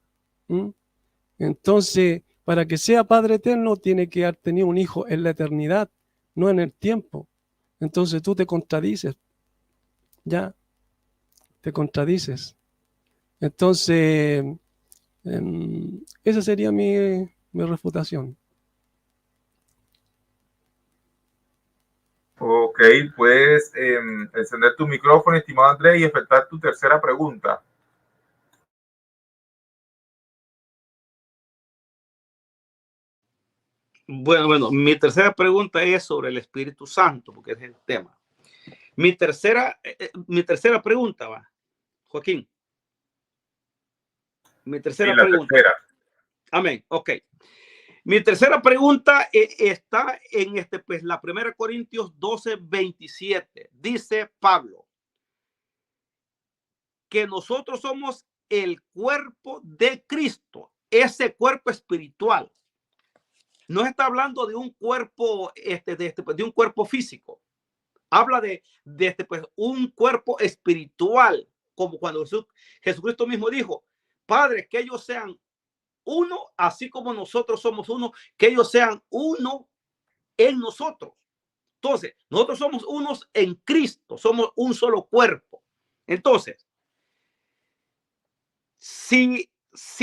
Entonces, para que sea Padre Eterno, tiene que haber tenido un hijo en la eternidad, no en el tiempo. Entonces tú te contradices, ya, te contradices. Entonces, esa sería mi refutación. Ok, puedes encender tu micrófono, estimado Andrés, y efectuar tu tercera pregunta. Bueno, mi tercera pregunta es sobre el Espíritu Santo, porque es el tema. Mi tercera pregunta va, Joaquín. Mi tercera Sí, la pregunta. tercera. Amén. Ok. Mi tercera pregunta está en pues, la 1 Corintios 12:27. Dice Pablo que nosotros somos el cuerpo de Cristo, ese cuerpo espiritual. No está hablando de un cuerpo, de un cuerpo físico. Habla de pues, un cuerpo espiritual, como cuando Jesucristo mismo dijo: Padre, que ellos sean uno, así como nosotros somos uno, que ellos sean uno en nosotros. Entonces, nosotros somos unos en Cristo, somos un solo cuerpo. Entonces, si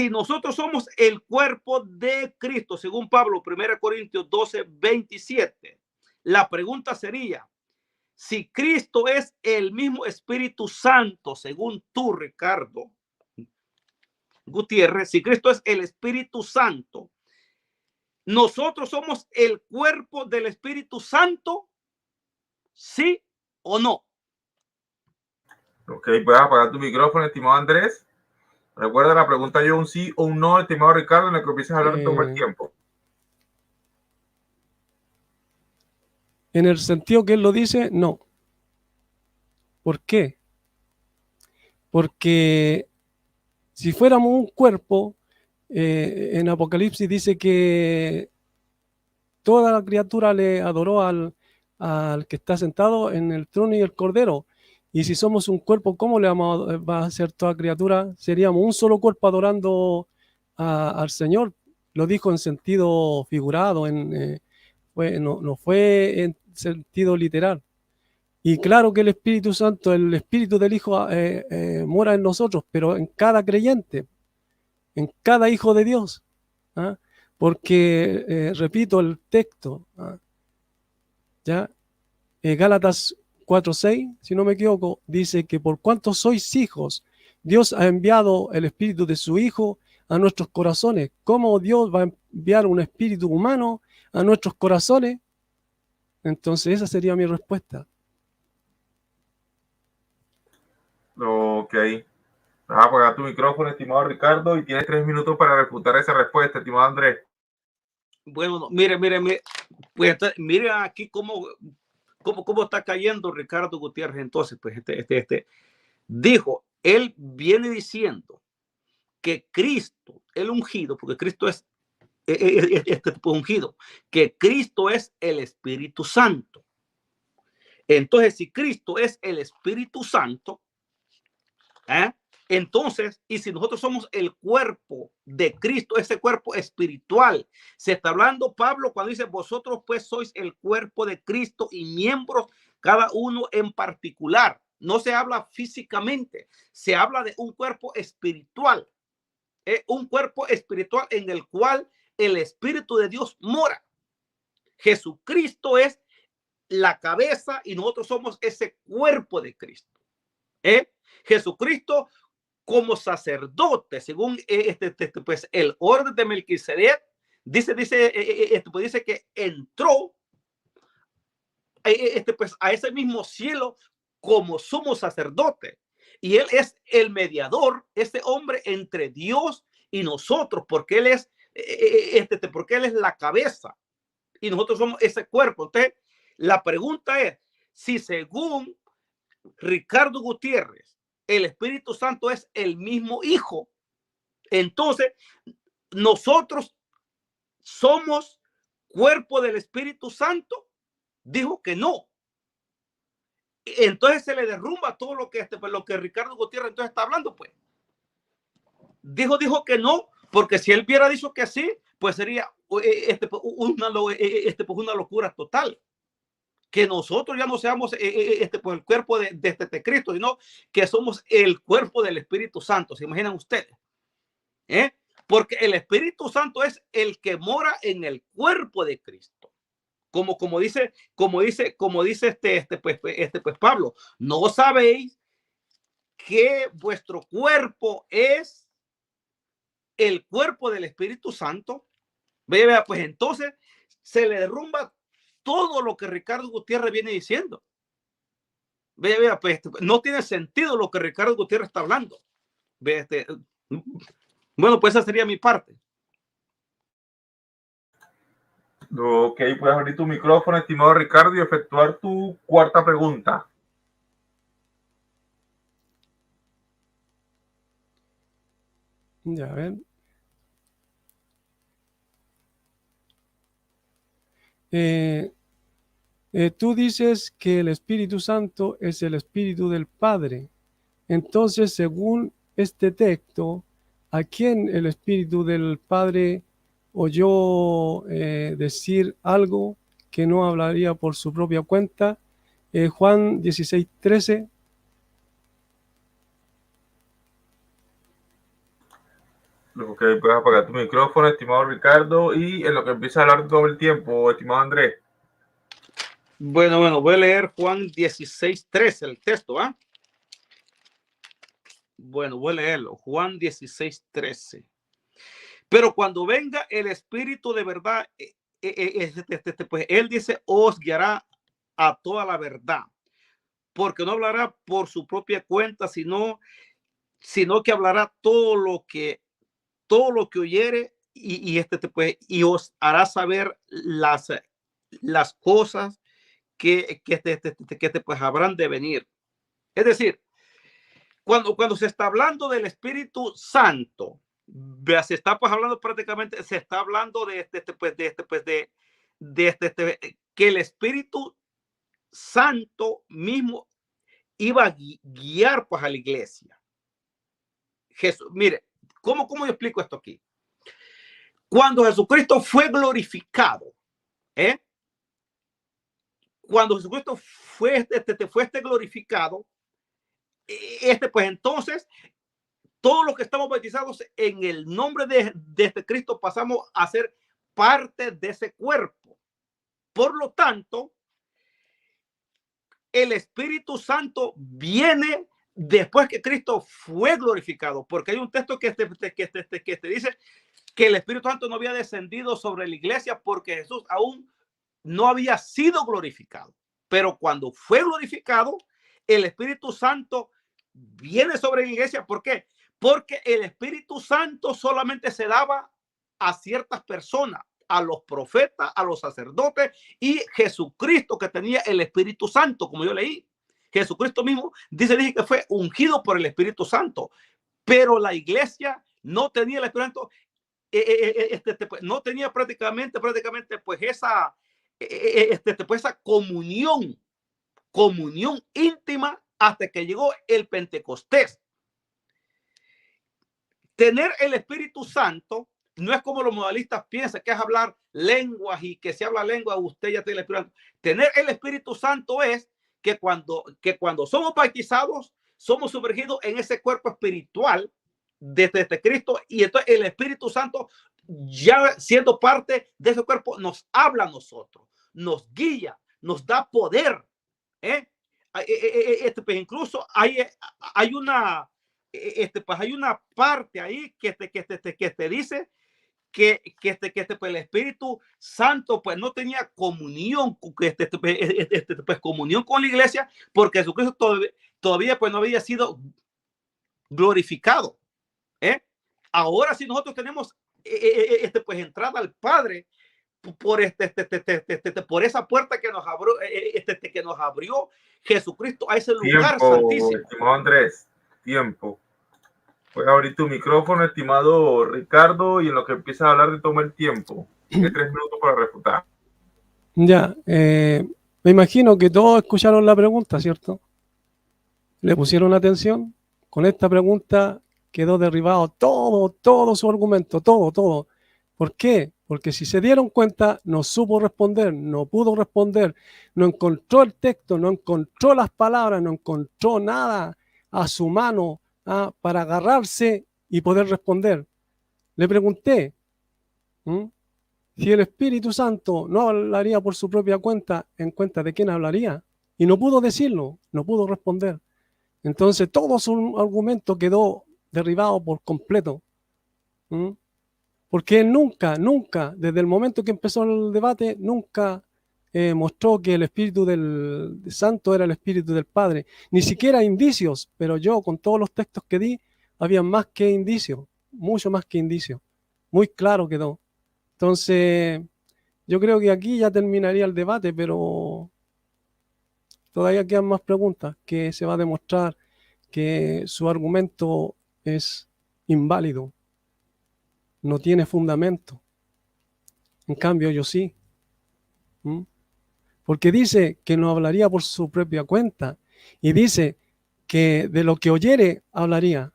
nosotros somos el cuerpo de Cristo, según Pablo, 1 Corintios 12:27, la pregunta sería: si Cristo es el mismo Espíritu Santo, según tú, Ricardo Gutiérrez, si Cristo es el Espíritu Santo, ¿nosotros somos el cuerpo del Espíritu Santo? ¿Sí o no? Ok, puedes apagar tu micrófono, estimado Andrés. Recuerda la pregunta: yo un sí o un no, estimado Ricardo, en el que empieces a hablar en todo el tiempo. En el sentido que él lo dice, no. ¿Por qué? Porque si fuéramos un cuerpo, en Apocalipsis dice que toda la criatura le adoró al que está sentado en el trono y el cordero. Y si somos un cuerpo, ¿cómo va a ser toda criatura? Seríamos un solo cuerpo adorando al Señor. Lo dijo en sentido figurado, no fue en sentido literal. Y claro que el Espíritu Santo, el Espíritu del Hijo mora en nosotros, pero en cada creyente, en cada hijo de Dios. ¿Ah? Porque, repito el texto, ¿ya? Gálatas 4:6, si no me equivoco, dice que por cuanto sois hijos, Dios ha enviado el Espíritu de su Hijo a nuestros corazones. ¿Cómo Dios va a enviar un espíritu humano a nuestros corazones? Entonces esa sería mi respuesta. Ok. Vas a apagar tu micrófono, estimado Ricardo, y tienes 3 minutos para refutar esa respuesta, estimado Andrés. Bueno, mire, pues mire aquí cómo está cayendo Ricardo Gutiérrez. Entonces, pues dijo, él viene diciendo que Cristo, el ungido, porque Cristo es ungido, que Cristo es el Espíritu Santo. Entonces, si Cristo es el Espíritu Santo, Entonces, y si nosotros somos el cuerpo de Cristo, ese cuerpo espiritual, se está hablando Pablo cuando dice, vosotros pues sois el cuerpo de Cristo y miembros cada uno en particular. No se habla físicamente, se habla de un cuerpo espiritual. Un cuerpo espiritual en el cual el Espíritu de Dios mora. Jesucristo es la cabeza y nosotros somos ese cuerpo de Cristo. Jesucristo como sacerdote, según pues el orden de Melquisedec, dice que entró pues a ese mismo cielo como sumo sacerdote. Y él es el mediador, este hombre entre Dios y nosotros, porque él es, porque él es la cabeza y nosotros somos ese cuerpo. Entonces, la pregunta es, si según Ricardo Gutiérrez, el Espíritu Santo es el mismo Hijo, entonces nosotros somos cuerpo del Espíritu Santo. Dijo que no. Entonces se le derrumba todo lo que lo que Ricardo Gutiérrez entonces está hablando, pues. Dijo que no, porque si él hubiera dicho que sí, pues sería una locura total. Que nosotros ya no seamos pues el cuerpo de Cristo, sino que somos el cuerpo del Espíritu Santo. ¿Se imaginan ustedes? Porque el Espíritu Santo es el que mora en el cuerpo de Cristo. Como dice pues Pablo, ¿no sabéis que vuestro cuerpo es el cuerpo del Espíritu Santo? Vea, pues entonces se le derrumba todo lo que Ricardo Gutiérrez viene diciendo. Vea, pues no tiene sentido lo que Ricardo Gutiérrez está hablando. Bueno, pues esa sería mi parte. Ok, puedes abrir tu micrófono, estimado Ricardo, y efectuar tu cuarta pregunta. Ya ven. Tú dices que el Espíritu Santo es el Espíritu del Padre. Entonces, según este texto, ¿a quién el Espíritu del Padre oyó decir algo que no hablaría por su propia cuenta? Juan 16:13. Ok, puedes apagar tu micrófono, estimado Ricardo, y en lo que empieza a hablar todo el tiempo, estimado Andrés. Bueno, voy a leer Juan 16:13, el texto, ¿ah? Bueno, voy a leerlo. Juan 16:13. Pero cuando venga el Espíritu de verdad, pues él dice, os guiará a toda la verdad, porque no hablará por su propia cuenta, sino que hablará todo lo que oyere y os hará saber las cosas que pues habrán de venir. Es decir, cuando se está hablando del Espíritu Santo, se está pues hablando prácticamente, se está hablando que el Espíritu Santo mismo iba a guiar pues a la iglesia. Jesús, mire, ¿cómo yo explico esto aquí? Cuando Jesucristo fue glorificado, cuando Jesucristo fue glorificado, pues entonces todos los que estamos bautizados en el nombre de este Cristo pasamos a ser parte de ese cuerpo. Por lo tanto, el Espíritu Santo viene después que Cristo fue glorificado, porque hay un texto que te dice que el Espíritu Santo no había descendido sobre la iglesia porque Jesús aún no había sido glorificado. Pero cuando fue glorificado, el Espíritu Santo viene sobre la iglesia. ¿Por qué? Porque el Espíritu Santo solamente se daba a ciertas personas, a los profetas, a los sacerdotes y Jesucristo, que tenía el Espíritu Santo, como yo leí. Jesucristo mismo dice que fue ungido por el Espíritu Santo, pero la iglesia no tenía el Espíritu Santo, no tenía prácticamente pues esa comunión íntima hasta que llegó el Pentecostés. tener el Espíritu Santo no es como los modalistas piensan, que es hablar lenguas y que si habla lengua usted ya tiene el Espíritu Santo. Tener el Espíritu Santo es que cuando somos bautizados, somos sumergidos en ese cuerpo espiritual desde Cristo, y entonces el Espíritu Santo, ya siendo parte de ese cuerpo, nos habla a nosotros, nos guía, nos da poder. Pues incluso hay una parte ahí que te dice que pues el Espíritu Santo pues no tenía comunión, pues comunión con la iglesia, porque Jesucristo todavía pues no había sido glorificado. Ahora sí nosotros tenemos pues entrada al Padre por por esa puerta que nos abrió Jesucristo a ese lugar santísimo. Estimado Andrés, tiempo. Puedes abrir tu micrófono, estimado Ricardo, y en lo que empiezas a hablar, toma el tiempo. Tienes 3 minutos para refutar. Ya, me imagino que todos escucharon la pregunta, ¿cierto? ¿Le pusieron atención? Con esta pregunta quedó derribado todo su argumento, todo. ¿Por qué? Porque si se dieron cuenta, no supo responder, no pudo responder, no encontró el texto, no encontró las palabras, no encontró nada a su mano para agarrarse y poder responder. Le pregunté, si el Espíritu Santo no hablaría por su propia cuenta, ¿en cuenta de quién hablaría? Y no pudo decirlo, no pudo responder. Entonces todo su argumento quedó derribado por completo. Porque él nunca, desde el momento que empezó el debate, nunca mostró que el Espíritu del Santo era el Espíritu del Padre. Ni siquiera indicios, pero yo con todos los textos que di, había más que indicios, mucho más que indicios. Muy claro quedó. Entonces, yo creo que aquí ya terminaría el debate, pero todavía quedan más preguntas, que se va a demostrar que su argumento es inválido, no tiene fundamento. En cambio, yo sí. Porque dice que no hablaría por su propia cuenta, y dice que de lo que oyere hablaría.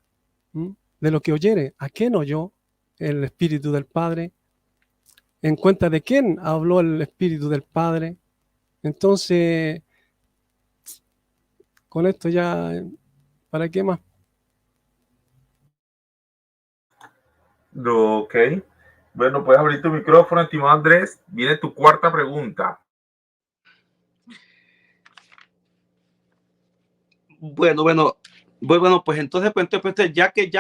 De lo que oyere, ¿a quién oyó el Espíritu del Padre? ¿En cuenta de quién habló el Espíritu del Padre? Entonces, con esto ya, ¿para qué más? Ok. Bueno, puedes abrir tu micrófono, estimado Andrés. Viene tu cuarta pregunta. Bueno, pues entonces, ya que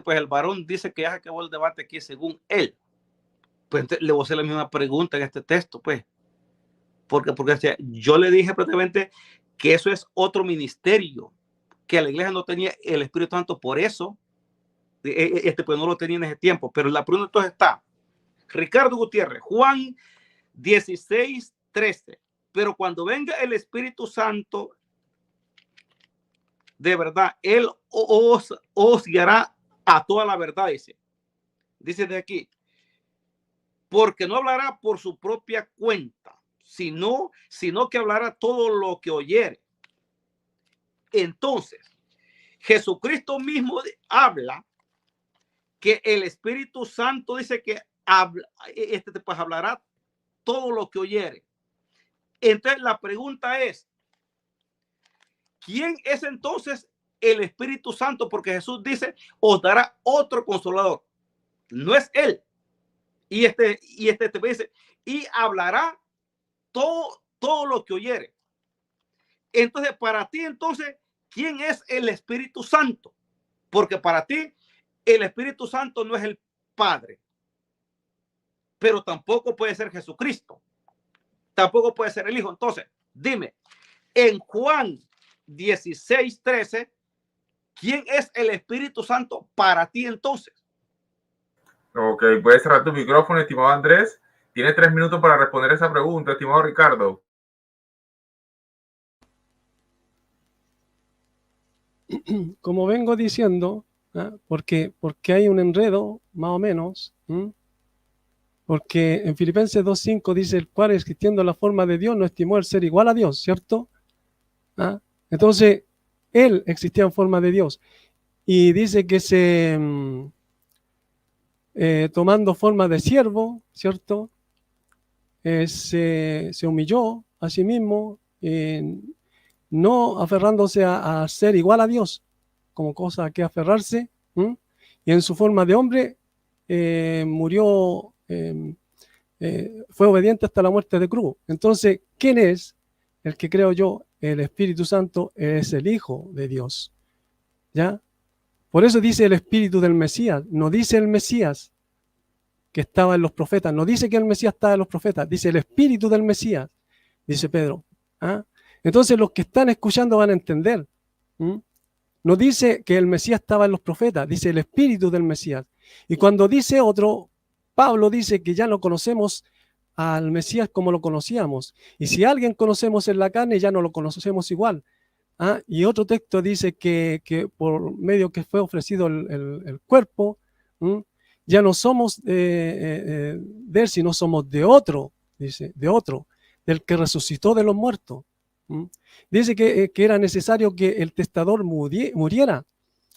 el varón dice que ya se acabó el debate aquí según él, pues le voy a hacer la misma pregunta en este texto, pues. Porque yo le dije prácticamente que eso es otro ministerio, que la iglesia no tenía el Espíritu Santo, por eso pues no lo tenía en ese tiempo. Pero la pregunta entonces está, Ricardo Gutiérrez, Juan 16:13, pero cuando venga el Espíritu Santo de verdad, él os guiará a toda la verdad, dice de aquí, porque no hablará por su propia cuenta, sino que hablará todo lo que oyere. Entonces, Jesucristo mismo habla que el Espíritu Santo dice que pues hablará todo lo que oyere. Entonces la pregunta es, ¿quién es entonces el Espíritu Santo? Porque Jesús dice, os dará otro consolador. No es él. Y te dice, y hablará todo lo que oyere. Entonces, para ti, entonces, ¿quién es el Espíritu Santo? Porque para ti, el Espíritu Santo no es el Padre, pero tampoco puede ser Jesucristo. Tampoco puede ser el Hijo. Entonces, dime, en Juan 16:13, ¿quién es el Espíritu Santo para ti entonces? Ok, puedes cerrar tu micrófono, estimado Andrés. Tienes 3 minutos para responder esa pregunta, estimado Ricardo. Como vengo diciendo, porque hay un enredo, más o menos, porque en Filipenses 2:5 dice, el cual existiendo la forma de Dios no estimó el ser igual a Dios, ¿cierto? Entonces, él existía en forma de Dios, y dice que tomando forma de siervo, ¿cierto? Se humilló a sí mismo, no aferrándose a ser igual a Dios, como cosa que aferrarse, y en su forma de hombre murió, fue obediente hasta la muerte de cruz. Entonces, ¿quién es el que creo yo? El Espíritu Santo es el Hijo de Dios, ¿ya? Por eso dice el Espíritu del Mesías, no dice el Mesías que estaba en los profetas, no dice que el Mesías estaba en los profetas, dice el Espíritu del Mesías, dice Pedro. Entonces los que están escuchando van a entender. No dice que el Mesías estaba en los profetas, dice el Espíritu del Mesías. Y cuando dice otro, Pablo dice que ya no conocemos al Mesías como lo conocíamos. Y si a alguien conocemos en la carne, ya no lo conocemos igual. Y otro texto dice que por medio que fue ofrecido el cuerpo, ya no somos de él, sino somos de otro, dice, de otro, del que resucitó de los muertos. Dice que era necesario que el testador muriera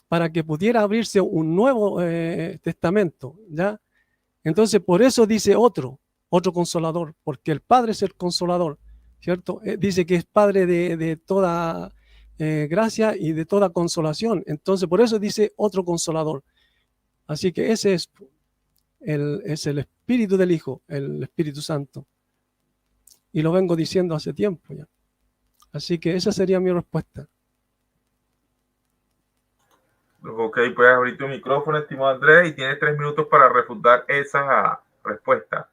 para que pudiera abrirse un nuevo testamento, ¿ya? Entonces, por eso dice otro consolador, porque el Padre es el consolador, ¿cierto? Dice que es Padre de toda gracia y de toda consolación. Entonces, por eso dice otro consolador. Así que ese es el Espíritu del Hijo, el Espíritu Santo. Y lo vengo diciendo hace tiempo ya. Así que esa sería mi respuesta. Ok, puedes abrir tu micrófono, estimado Andrés, y tienes 3 minutos para refutar esa respuesta.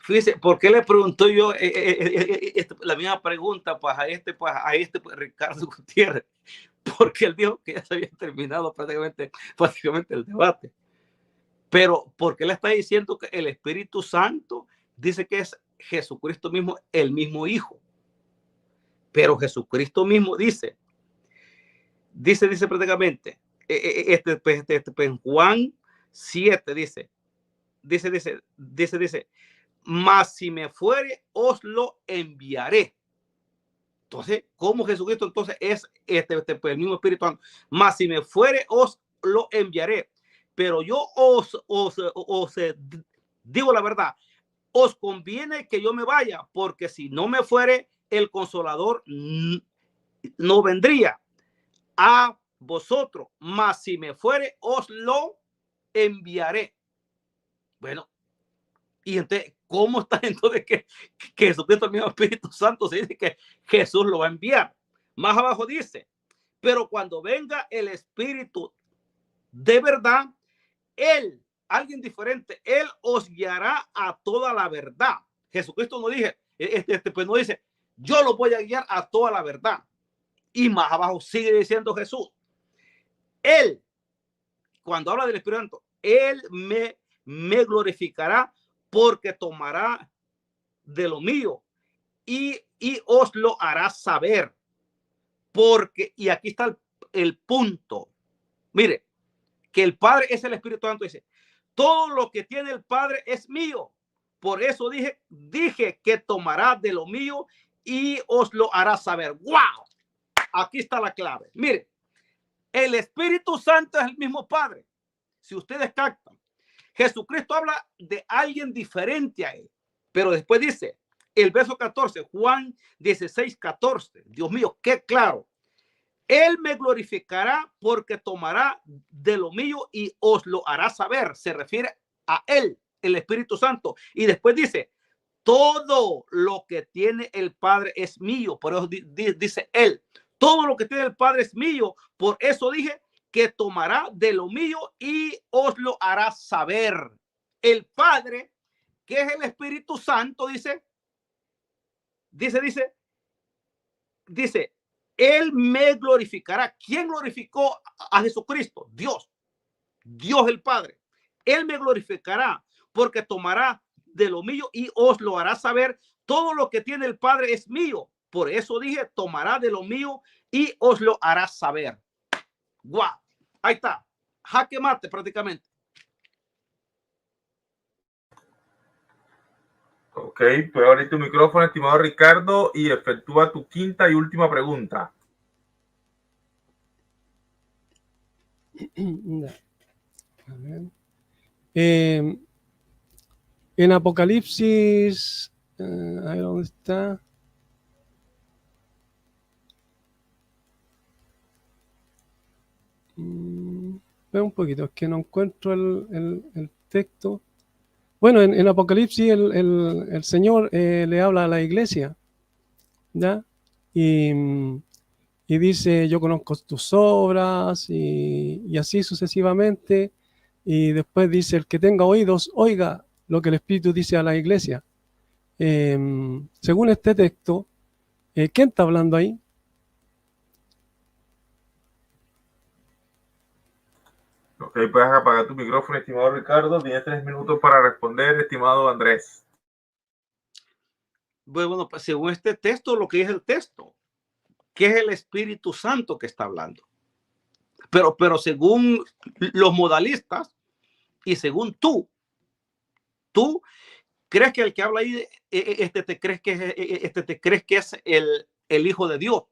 Fíjese, ¿por qué le pregunto yo la misma pregunta pues, a este Ricardo Gutiérrez? Porque él dijo que ya se había terminado prácticamente el debate. Pero ¿por qué le está diciendo que el Espíritu Santo dice que es Jesucristo mismo, el mismo Hijo? Pero Jesucristo mismo dice prácticamente, en Juan 7 dice, mas si me fuere, os lo enviaré. Entonces, ¿cómo Jesucristo entonces es el mismo Espíritu Santo? Mas si me fuere, os lo enviaré. Pero yo os digo la verdad, os conviene que yo me vaya, porque si no me fuere, el Consolador no vendría a vosotros, mas si me fuere, os lo enviaré. Bueno, y entonces, ¿cómo está entonces que Jesucristo, el mismo Espíritu Santo, se dice que Jesús lo va a enviar? Más abajo dice, pero cuando venga el Espíritu de verdad, él, alguien diferente, él os guiará a toda la verdad. Jesucristo no dice, pues no dice, yo lo voy a guiar a toda la verdad. Y más abajo sigue diciendo Jesús, él, cuando habla del Espíritu Santo, él me glorificará, porque tomará de lo mío y os lo hará saber. Porque, y aquí está el punto, mire, que el Padre es el Espíritu Santo, dice, todo lo que tiene el Padre es mío. Por eso dije que tomará de lo mío y os lo hará saber. ¡Wow! Aquí está la clave. Mire, el Espíritu Santo es el mismo Padre. Si ustedes captan, Jesucristo habla de alguien diferente a él, pero después dice el verso 14, Juan 16, 14. Dios mío, qué claro. Él me glorificará, porque tomará de lo mío y os lo hará saber. Se refiere a él, el Espíritu Santo. Y después dice, todo lo que tiene el Padre es mío. Por eso dice él, todo lo que tiene el Padre es mío. Por eso dije que tomará de lo mío y os lo hará saber. El Padre, que es el Espíritu Santo, dice, él me glorificará. ¿Quién glorificó a Jesucristo? Dios el Padre. Él me glorificará, porque tomará de lo mío y os lo hará saber. Todo lo que tiene el Padre es mío. Por eso dije, tomará de lo mío y os lo hará saber. ¡Guau! Ahí está. Jaque mate prácticamente. Ok, puedes abrir tu micrófono, estimado Ricardo, y efectúa tu quinta y última pregunta. A ver. En Apocalipsis, a ver dónde está. Ve un poquito, es que no encuentro el texto. Bueno, en Apocalipsis el Señor le habla a la iglesia, ¿ya? Y dice, yo conozco tus obras y así sucesivamente. Y después dice, el que tenga oídos, oiga lo que el Espíritu dice a la iglesia. Según este texto, ¿quién está hablando ahí? Ok, puedes apagar tu micrófono, estimado Ricardo. Tienes 3 minutos para responder, estimado Andrés. Bueno, pues según este texto, lo que es el texto, que es el Espíritu Santo que está hablando. Pero según los modalistas y según tú crees que el que habla ahí, te crees que es el Hijo de Dios,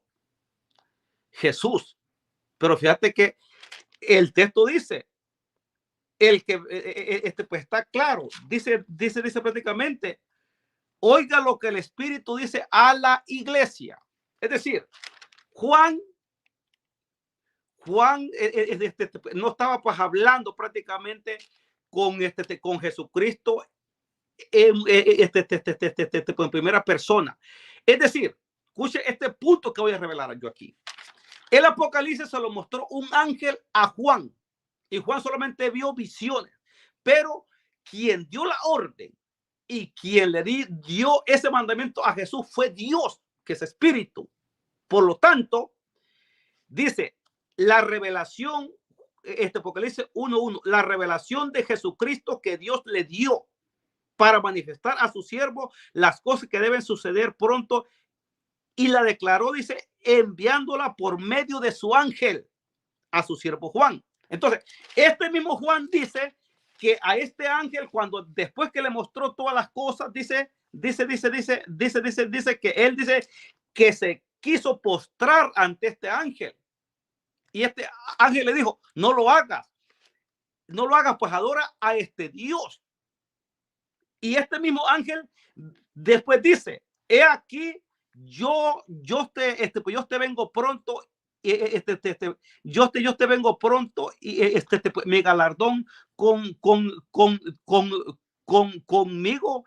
Jesús. Pero fíjate que el texto dice, el que pues está claro, dice prácticamente, oiga lo que el Espíritu dice a la iglesia. Es decir, Juan no estaba pues hablando prácticamente con Jesucristo en primera persona. Es decir, escuche este punto que voy a revelar yo aquí. El Apocalipsis se lo mostró un ángel a Juan y Juan solamente vio visiones, pero quien dio la orden y quien le dio ese mandamiento a Jesús fue Dios, que es espíritu. Por lo tanto, dice la revelación, Apocalipsis 1:1, la revelación de Jesucristo que Dios le dio para manifestar a su siervo las cosas que deben suceder pronto, y la declaró, dice, enviándola por medio de su ángel a su siervo Juan. Entonces, este mismo Juan dice que a este ángel, cuando después que le mostró todas las cosas, dice que él dice que se quiso postrar ante este ángel. Y este ángel le dijo, no lo hagas, pues adora a este Dios. Y este mismo ángel después dice, he aquí, yo te vengo pronto, yo te vengo pronto y mi galardón conmigo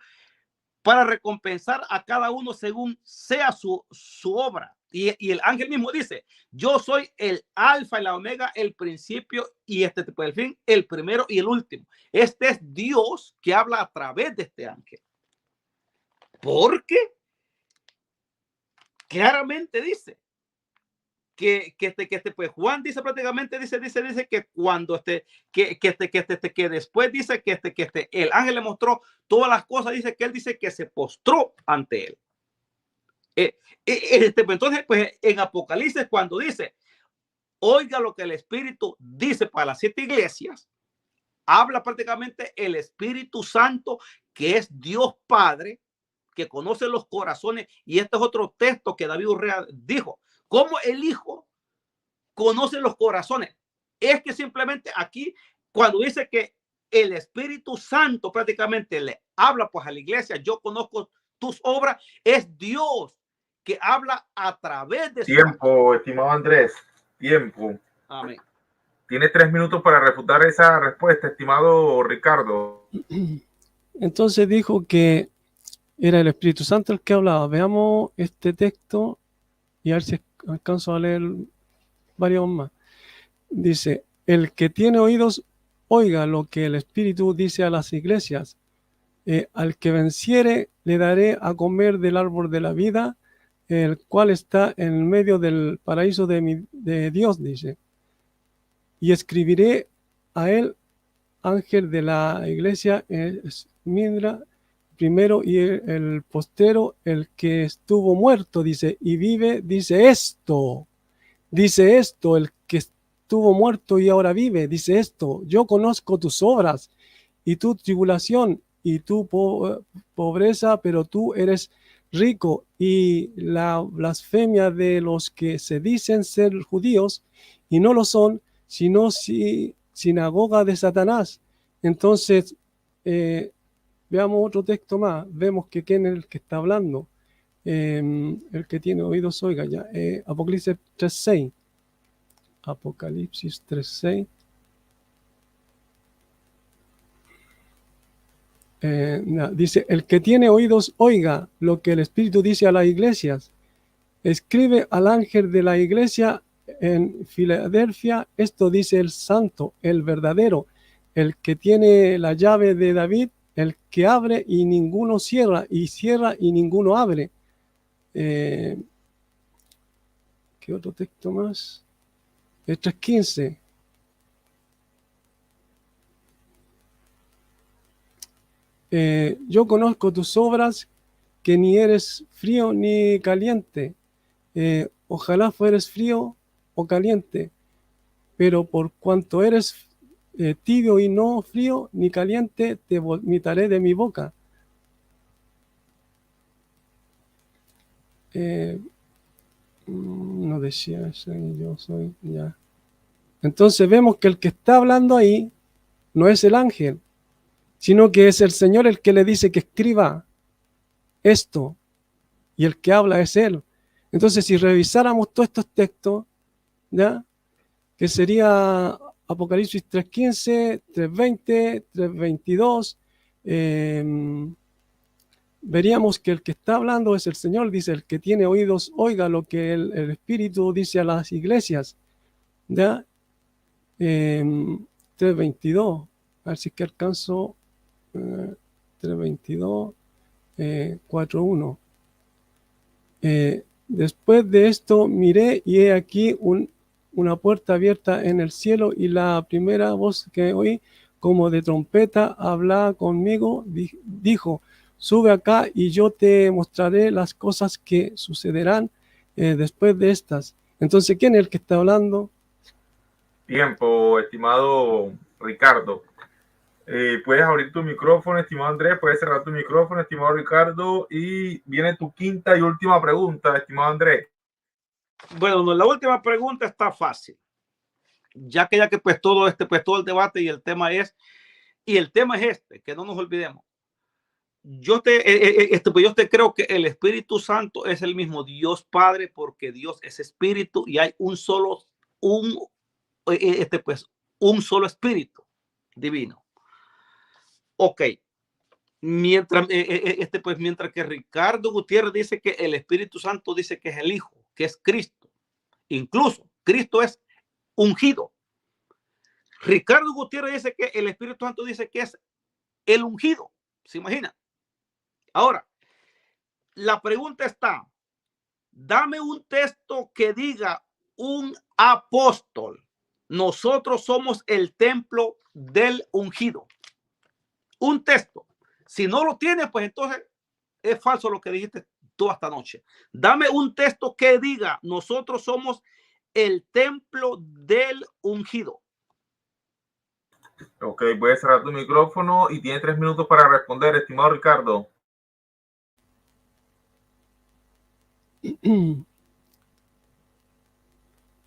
para recompensar a cada uno según sea su obra. Y el ángel mismo dice, yo soy el alfa y la omega, el principio y el fin, el primero y el último. Este es Dios que habla a través de este ángel. Porque claramente dice que pues Juan dice prácticamente, dice que cuando que después dice que el ángel le mostró todas las cosas, dice que él dice que se postró ante él. Entonces, pues en Apocalipsis, cuando dice, oiga lo que el Espíritu dice para las 7 iglesias, habla prácticamente el Espíritu Santo, que es Dios Padre, que conoce los corazones. Y este es otro texto que David Urrea dijo, cómo el Hijo conoce los corazones. Es que simplemente aquí, cuando dice que el Espíritu Santo prácticamente le habla pues a la iglesia, yo conozco tus obras, es Dios que habla a través de tiempo, estimado Andrés, tiempo. Amén. Tienes 3 minutos para refutar esa respuesta, estimado Ricardo. Entonces dijo que era el Espíritu Santo el que hablaba. Veamos este texto y a ver si alcanzo a leer varios más. Dice, el que tiene oídos, oiga lo que el Espíritu dice a las iglesias. Al que venciere, le daré a comer del árbol de la vida, el cual está en medio del paraíso de Dios, dice. Y escribiré a él, ángel de la iglesia, Esmirna, primero y el postero, el que estuvo muerto, dice, y vive, dice esto, el que estuvo muerto y ahora vive, dice esto, yo conozco tus obras y tu tribulación y tu pobreza, pero tú eres rico, y la blasfemia de los que se dicen ser judíos y no lo son, sino sinagoga de Satanás. Entonces, veamos otro texto más. Vemos que quién es el que está hablando. El que tiene oídos oiga ya. Apocalipsis 3:6. Apocalipsis 3:6. Dice, el que tiene oídos oiga lo que el Espíritu dice a las iglesias. Escribe al ángel de la iglesia en Filadelfia, esto dice el santo, el verdadero, el que tiene la llave de David, el que abre y ninguno cierra, y cierra y ninguno abre. ¿Qué otro texto más? 3:15. Yo conozco tus obras, que ni eres frío ni caliente. Ojalá fueres frío o caliente, pero por cuanto eres tibio y no frío ni caliente, te vomitaré de mi boca. No decía eso, yo soy ya. Entonces vemos que el que está hablando ahí no es el ángel, sino que es el Señor el que le dice que escriba esto, y el que habla es él. Entonces, si revisáramos todos estos textos, ¿ya? Que sería Apocalipsis 3:15, 3:20, 3:22, veríamos que el que está hablando es el Señor. Dice, el que tiene oídos, oiga lo que el Espíritu dice a las iglesias. ¿Ya? 3:22, a ver si es que alcanzo. 3:22, 4:1. Después de esto miré y he aquí una puerta abierta en el cielo, y la primera voz que oí como de trompeta hablaba conmigo, dijo, sube acá y yo te mostraré las cosas que sucederán después de estas. Entonces, ¿quién es el que está hablando? Tiempo, estimado Ricardo. Puedes abrir tu micrófono, estimado Andrés, puedes cerrar tu micrófono, estimado Ricardo, y viene tu quinta y última pregunta, estimado Andrés. Bueno, la última pregunta está fácil, ya que pues todo el debate y el tema es este, que no nos olvidemos. Yo te creo que el Espíritu Santo es el mismo Dios Padre, porque Dios es espíritu y hay un solo espíritu divino. Ok. Mientras que Ricardo Gutiérrez dice que el Espíritu Santo dice que es el Hijo, que es Cristo. Incluso Cristo es ungido. Ricardo Gutiérrez dice que el Espíritu Santo dice que es el ungido. ¿Se imagina? Ahora, la pregunta está, dame un texto que diga un apóstol, nosotros somos el templo del ungido. Un texto. Si no lo tienes, pues entonces es falso lo que dijiste tú esta noche. Dame un texto que diga, nosotros somos el templo del ungido. Ok, voy a cerrar tu micrófono y tiene 3 minutos para responder, estimado Ricardo.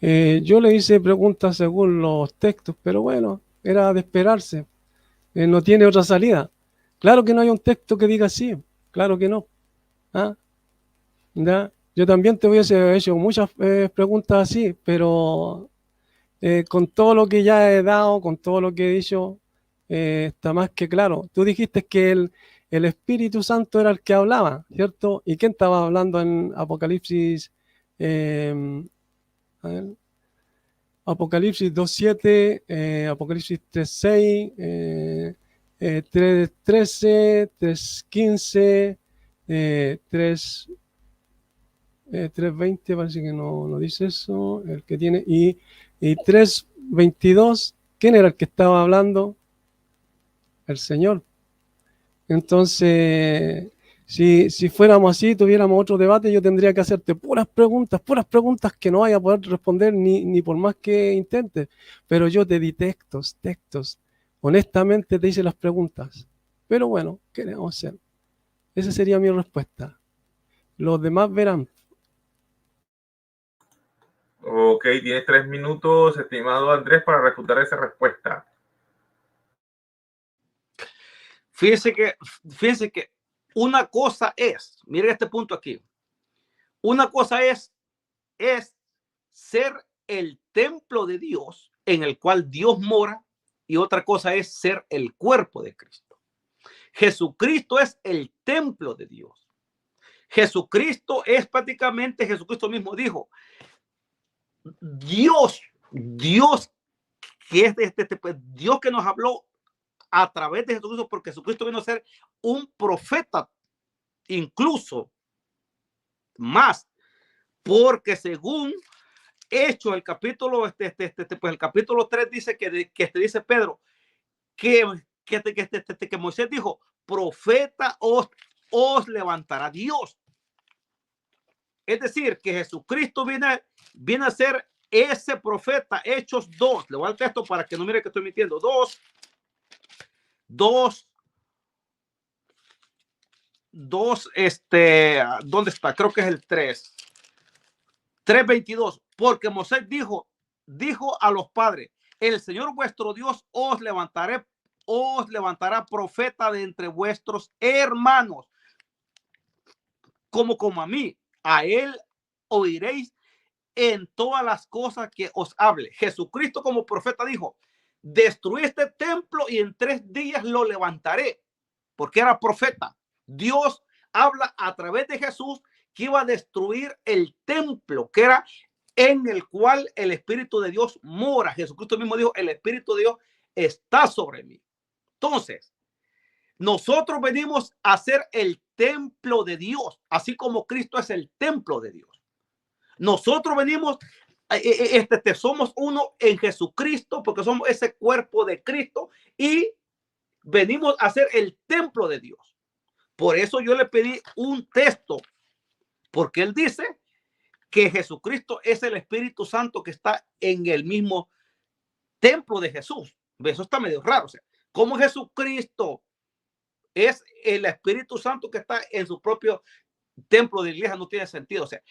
Yo le hice preguntas según los textos, pero bueno, era de esperarse. No tiene otra salida. Claro que no hay un texto que diga así, claro que no. ¿Ah? ¿Ya? Yo también te hubiese hecho muchas preguntas así, pero con todo lo que ya he dado, con todo lo que he dicho, está más que claro. Tú dijiste que el Espíritu Santo era el que hablaba, ¿cierto? ¿Y quién estaba hablando en Apocalipsis? A ver, Apocalipsis 2:7, Apocalipsis 3:6, 3:13, 3:15, 3:20, parece que no dice eso, el que tiene, y 3:22, ¿quién era el que estaba hablando? El Señor. Entonces, si fuéramos así, tuviéramos otro debate, yo tendría que hacerte puras preguntas que no vaya a poder responder ni por más que intentes. Pero yo te di textos. Honestamente te hice las preguntas. Pero bueno, ¿qué le vamos a hacer? Esa sería mi respuesta. Los demás verán. Ok, tienes 3 minutos, estimado Andrés, para refutar esa respuesta. Fíjense que una cosa es, miren este punto aquí, una cosa es ser el templo de Dios en el cual Dios mora, y otra cosa es ser el cuerpo de Cristo. Jesucristo es el templo de Dios. Jesucristo es prácticamente, Jesucristo mismo dijo, Dios que es Dios que nos habló a través de Jesucristo, porque Jesucristo vino a ser un profeta, incluso más, porque según Hechos, el capítulo, pues el capítulo 3 dice que dice Pedro, que Moisés dijo, profeta os levantará Dios. Es decir, que Jesucristo viene a ser ese profeta. Hechos 2, le voy al texto para que no mire que estoy mintiendo, 2, ¿dónde está? Creo que es el 3:22, porque Moisés dijo a los padres, el Señor vuestro Dios os levantará profeta de entre vuestros hermanos, como a mí, a él oiréis en todas las cosas que os hable. Jesucristo como profeta dijo, destruí este templo y en 3 días lo levantaré, porque era profeta. Dios habla a través de Jesús que iba a destruir el templo, que era en el cual el Espíritu de Dios mora. Jesucristo mismo dijo, el Espíritu de Dios está sobre mí. Entonces, nosotros venimos a ser el templo de Dios, así como Cristo es el templo de Dios. Nosotros venimos, somos uno en Jesucristo, porque somos ese cuerpo de Cristo y venimos a ser el templo de Dios. Por eso yo le pedí un texto, porque él dice que Jesucristo es el Espíritu Santo que está en el mismo templo de Jesús. Eso está medio raro. O sea, ¿cómo Jesucristo es el Espíritu Santo que está en su propio templo de iglesia? No tiene sentido. O sea,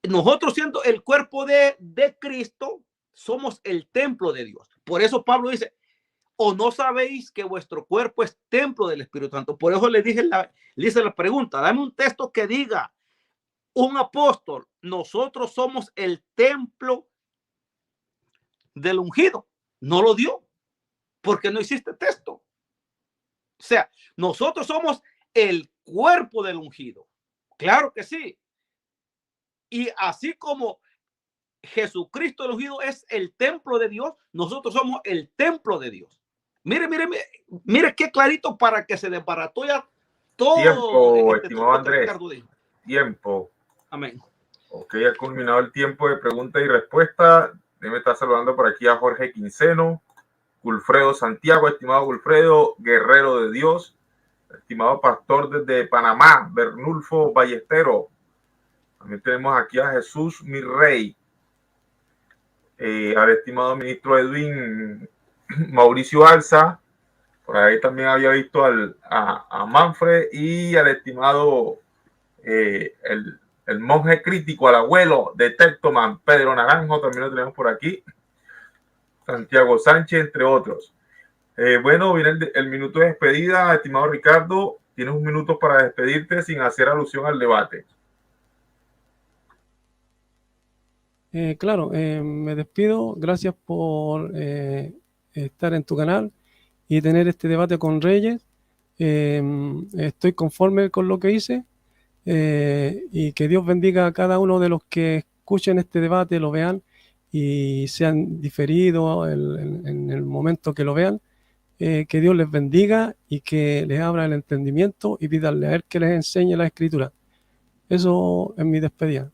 nosotros siendo el cuerpo de Cristo, somos el templo de Dios. Por eso Pablo dice, ¿o no sabéis que vuestro cuerpo es templo del Espíritu Santo? Por eso le hice la pregunta, dame un texto que diga, un apóstol, nosotros somos el templo del ungido. No lo dio, porque no existe texto. O sea, nosotros somos el cuerpo del ungido. Claro que sí. Y así como Jesucristo el ungido es el templo de Dios, nosotros somos el templo de Dios. Mire qué clarito para que se desbarató ya todo. Tiempo, estimado Andrés. Tiempo. Amén. Ok, ha culminado el tiempo de pregunta y respuesta. Déjeme estar saludando por aquí a Jorge Quinceno, Gulfredo Santiago, estimado Gulfredo, guerrero de Dios, estimado pastor desde Panamá, Bernulfo Ballestero. También tenemos aquí a Jesús, mi rey, al estimado ministro Edwin Mauricio Alza. Por ahí también había visto a Manfred y al estimado el monje crítico, al abuelo de Tectoman, Pedro Naranjo, también lo tenemos por aquí. Santiago Sánchez, entre otros. Bueno, viene el minuto de despedida. Estimado Ricardo, tienes un minuto para despedirte sin hacer alusión al debate. Claro, me despido. Gracias por estar en tu canal y tener este debate con Reyes. Estoy conforme con lo que hice y que Dios bendiga a cada uno de los que escuchen este debate, lo vean y sean diferidos en el momento que lo vean. Que Dios les bendiga y que les abra el entendimiento y pídanle a Él que les enseñe la Escritura. Eso es mi despedida.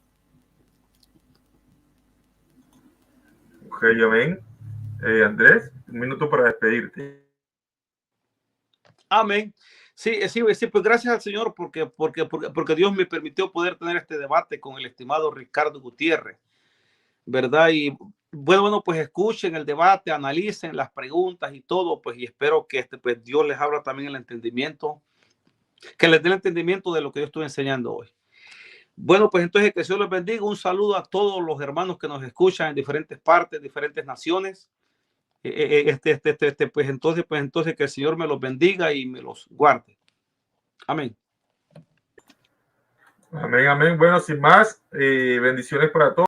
Ok, amén. Andrés, un minuto para despedirte. Amén. Sí, pues gracias al Señor porque Dios me permitió poder tener este debate con el estimado Ricardo Gutiérrez, ¿verdad? Y bueno, pues escuchen el debate, analicen las preguntas y todo, pues, y espero que pues Dios les abra también el entendimiento, que les dé el entendimiento de lo que yo estoy enseñando hoy. Bueno, pues entonces que Dios les bendiga. Un saludo a todos los hermanos que nos escuchan en diferentes partes, diferentes naciones. Pues entonces que el Señor me los bendiga y me los guarde. Amén. Amén, amén. Bueno, sin más, bendiciones para todos.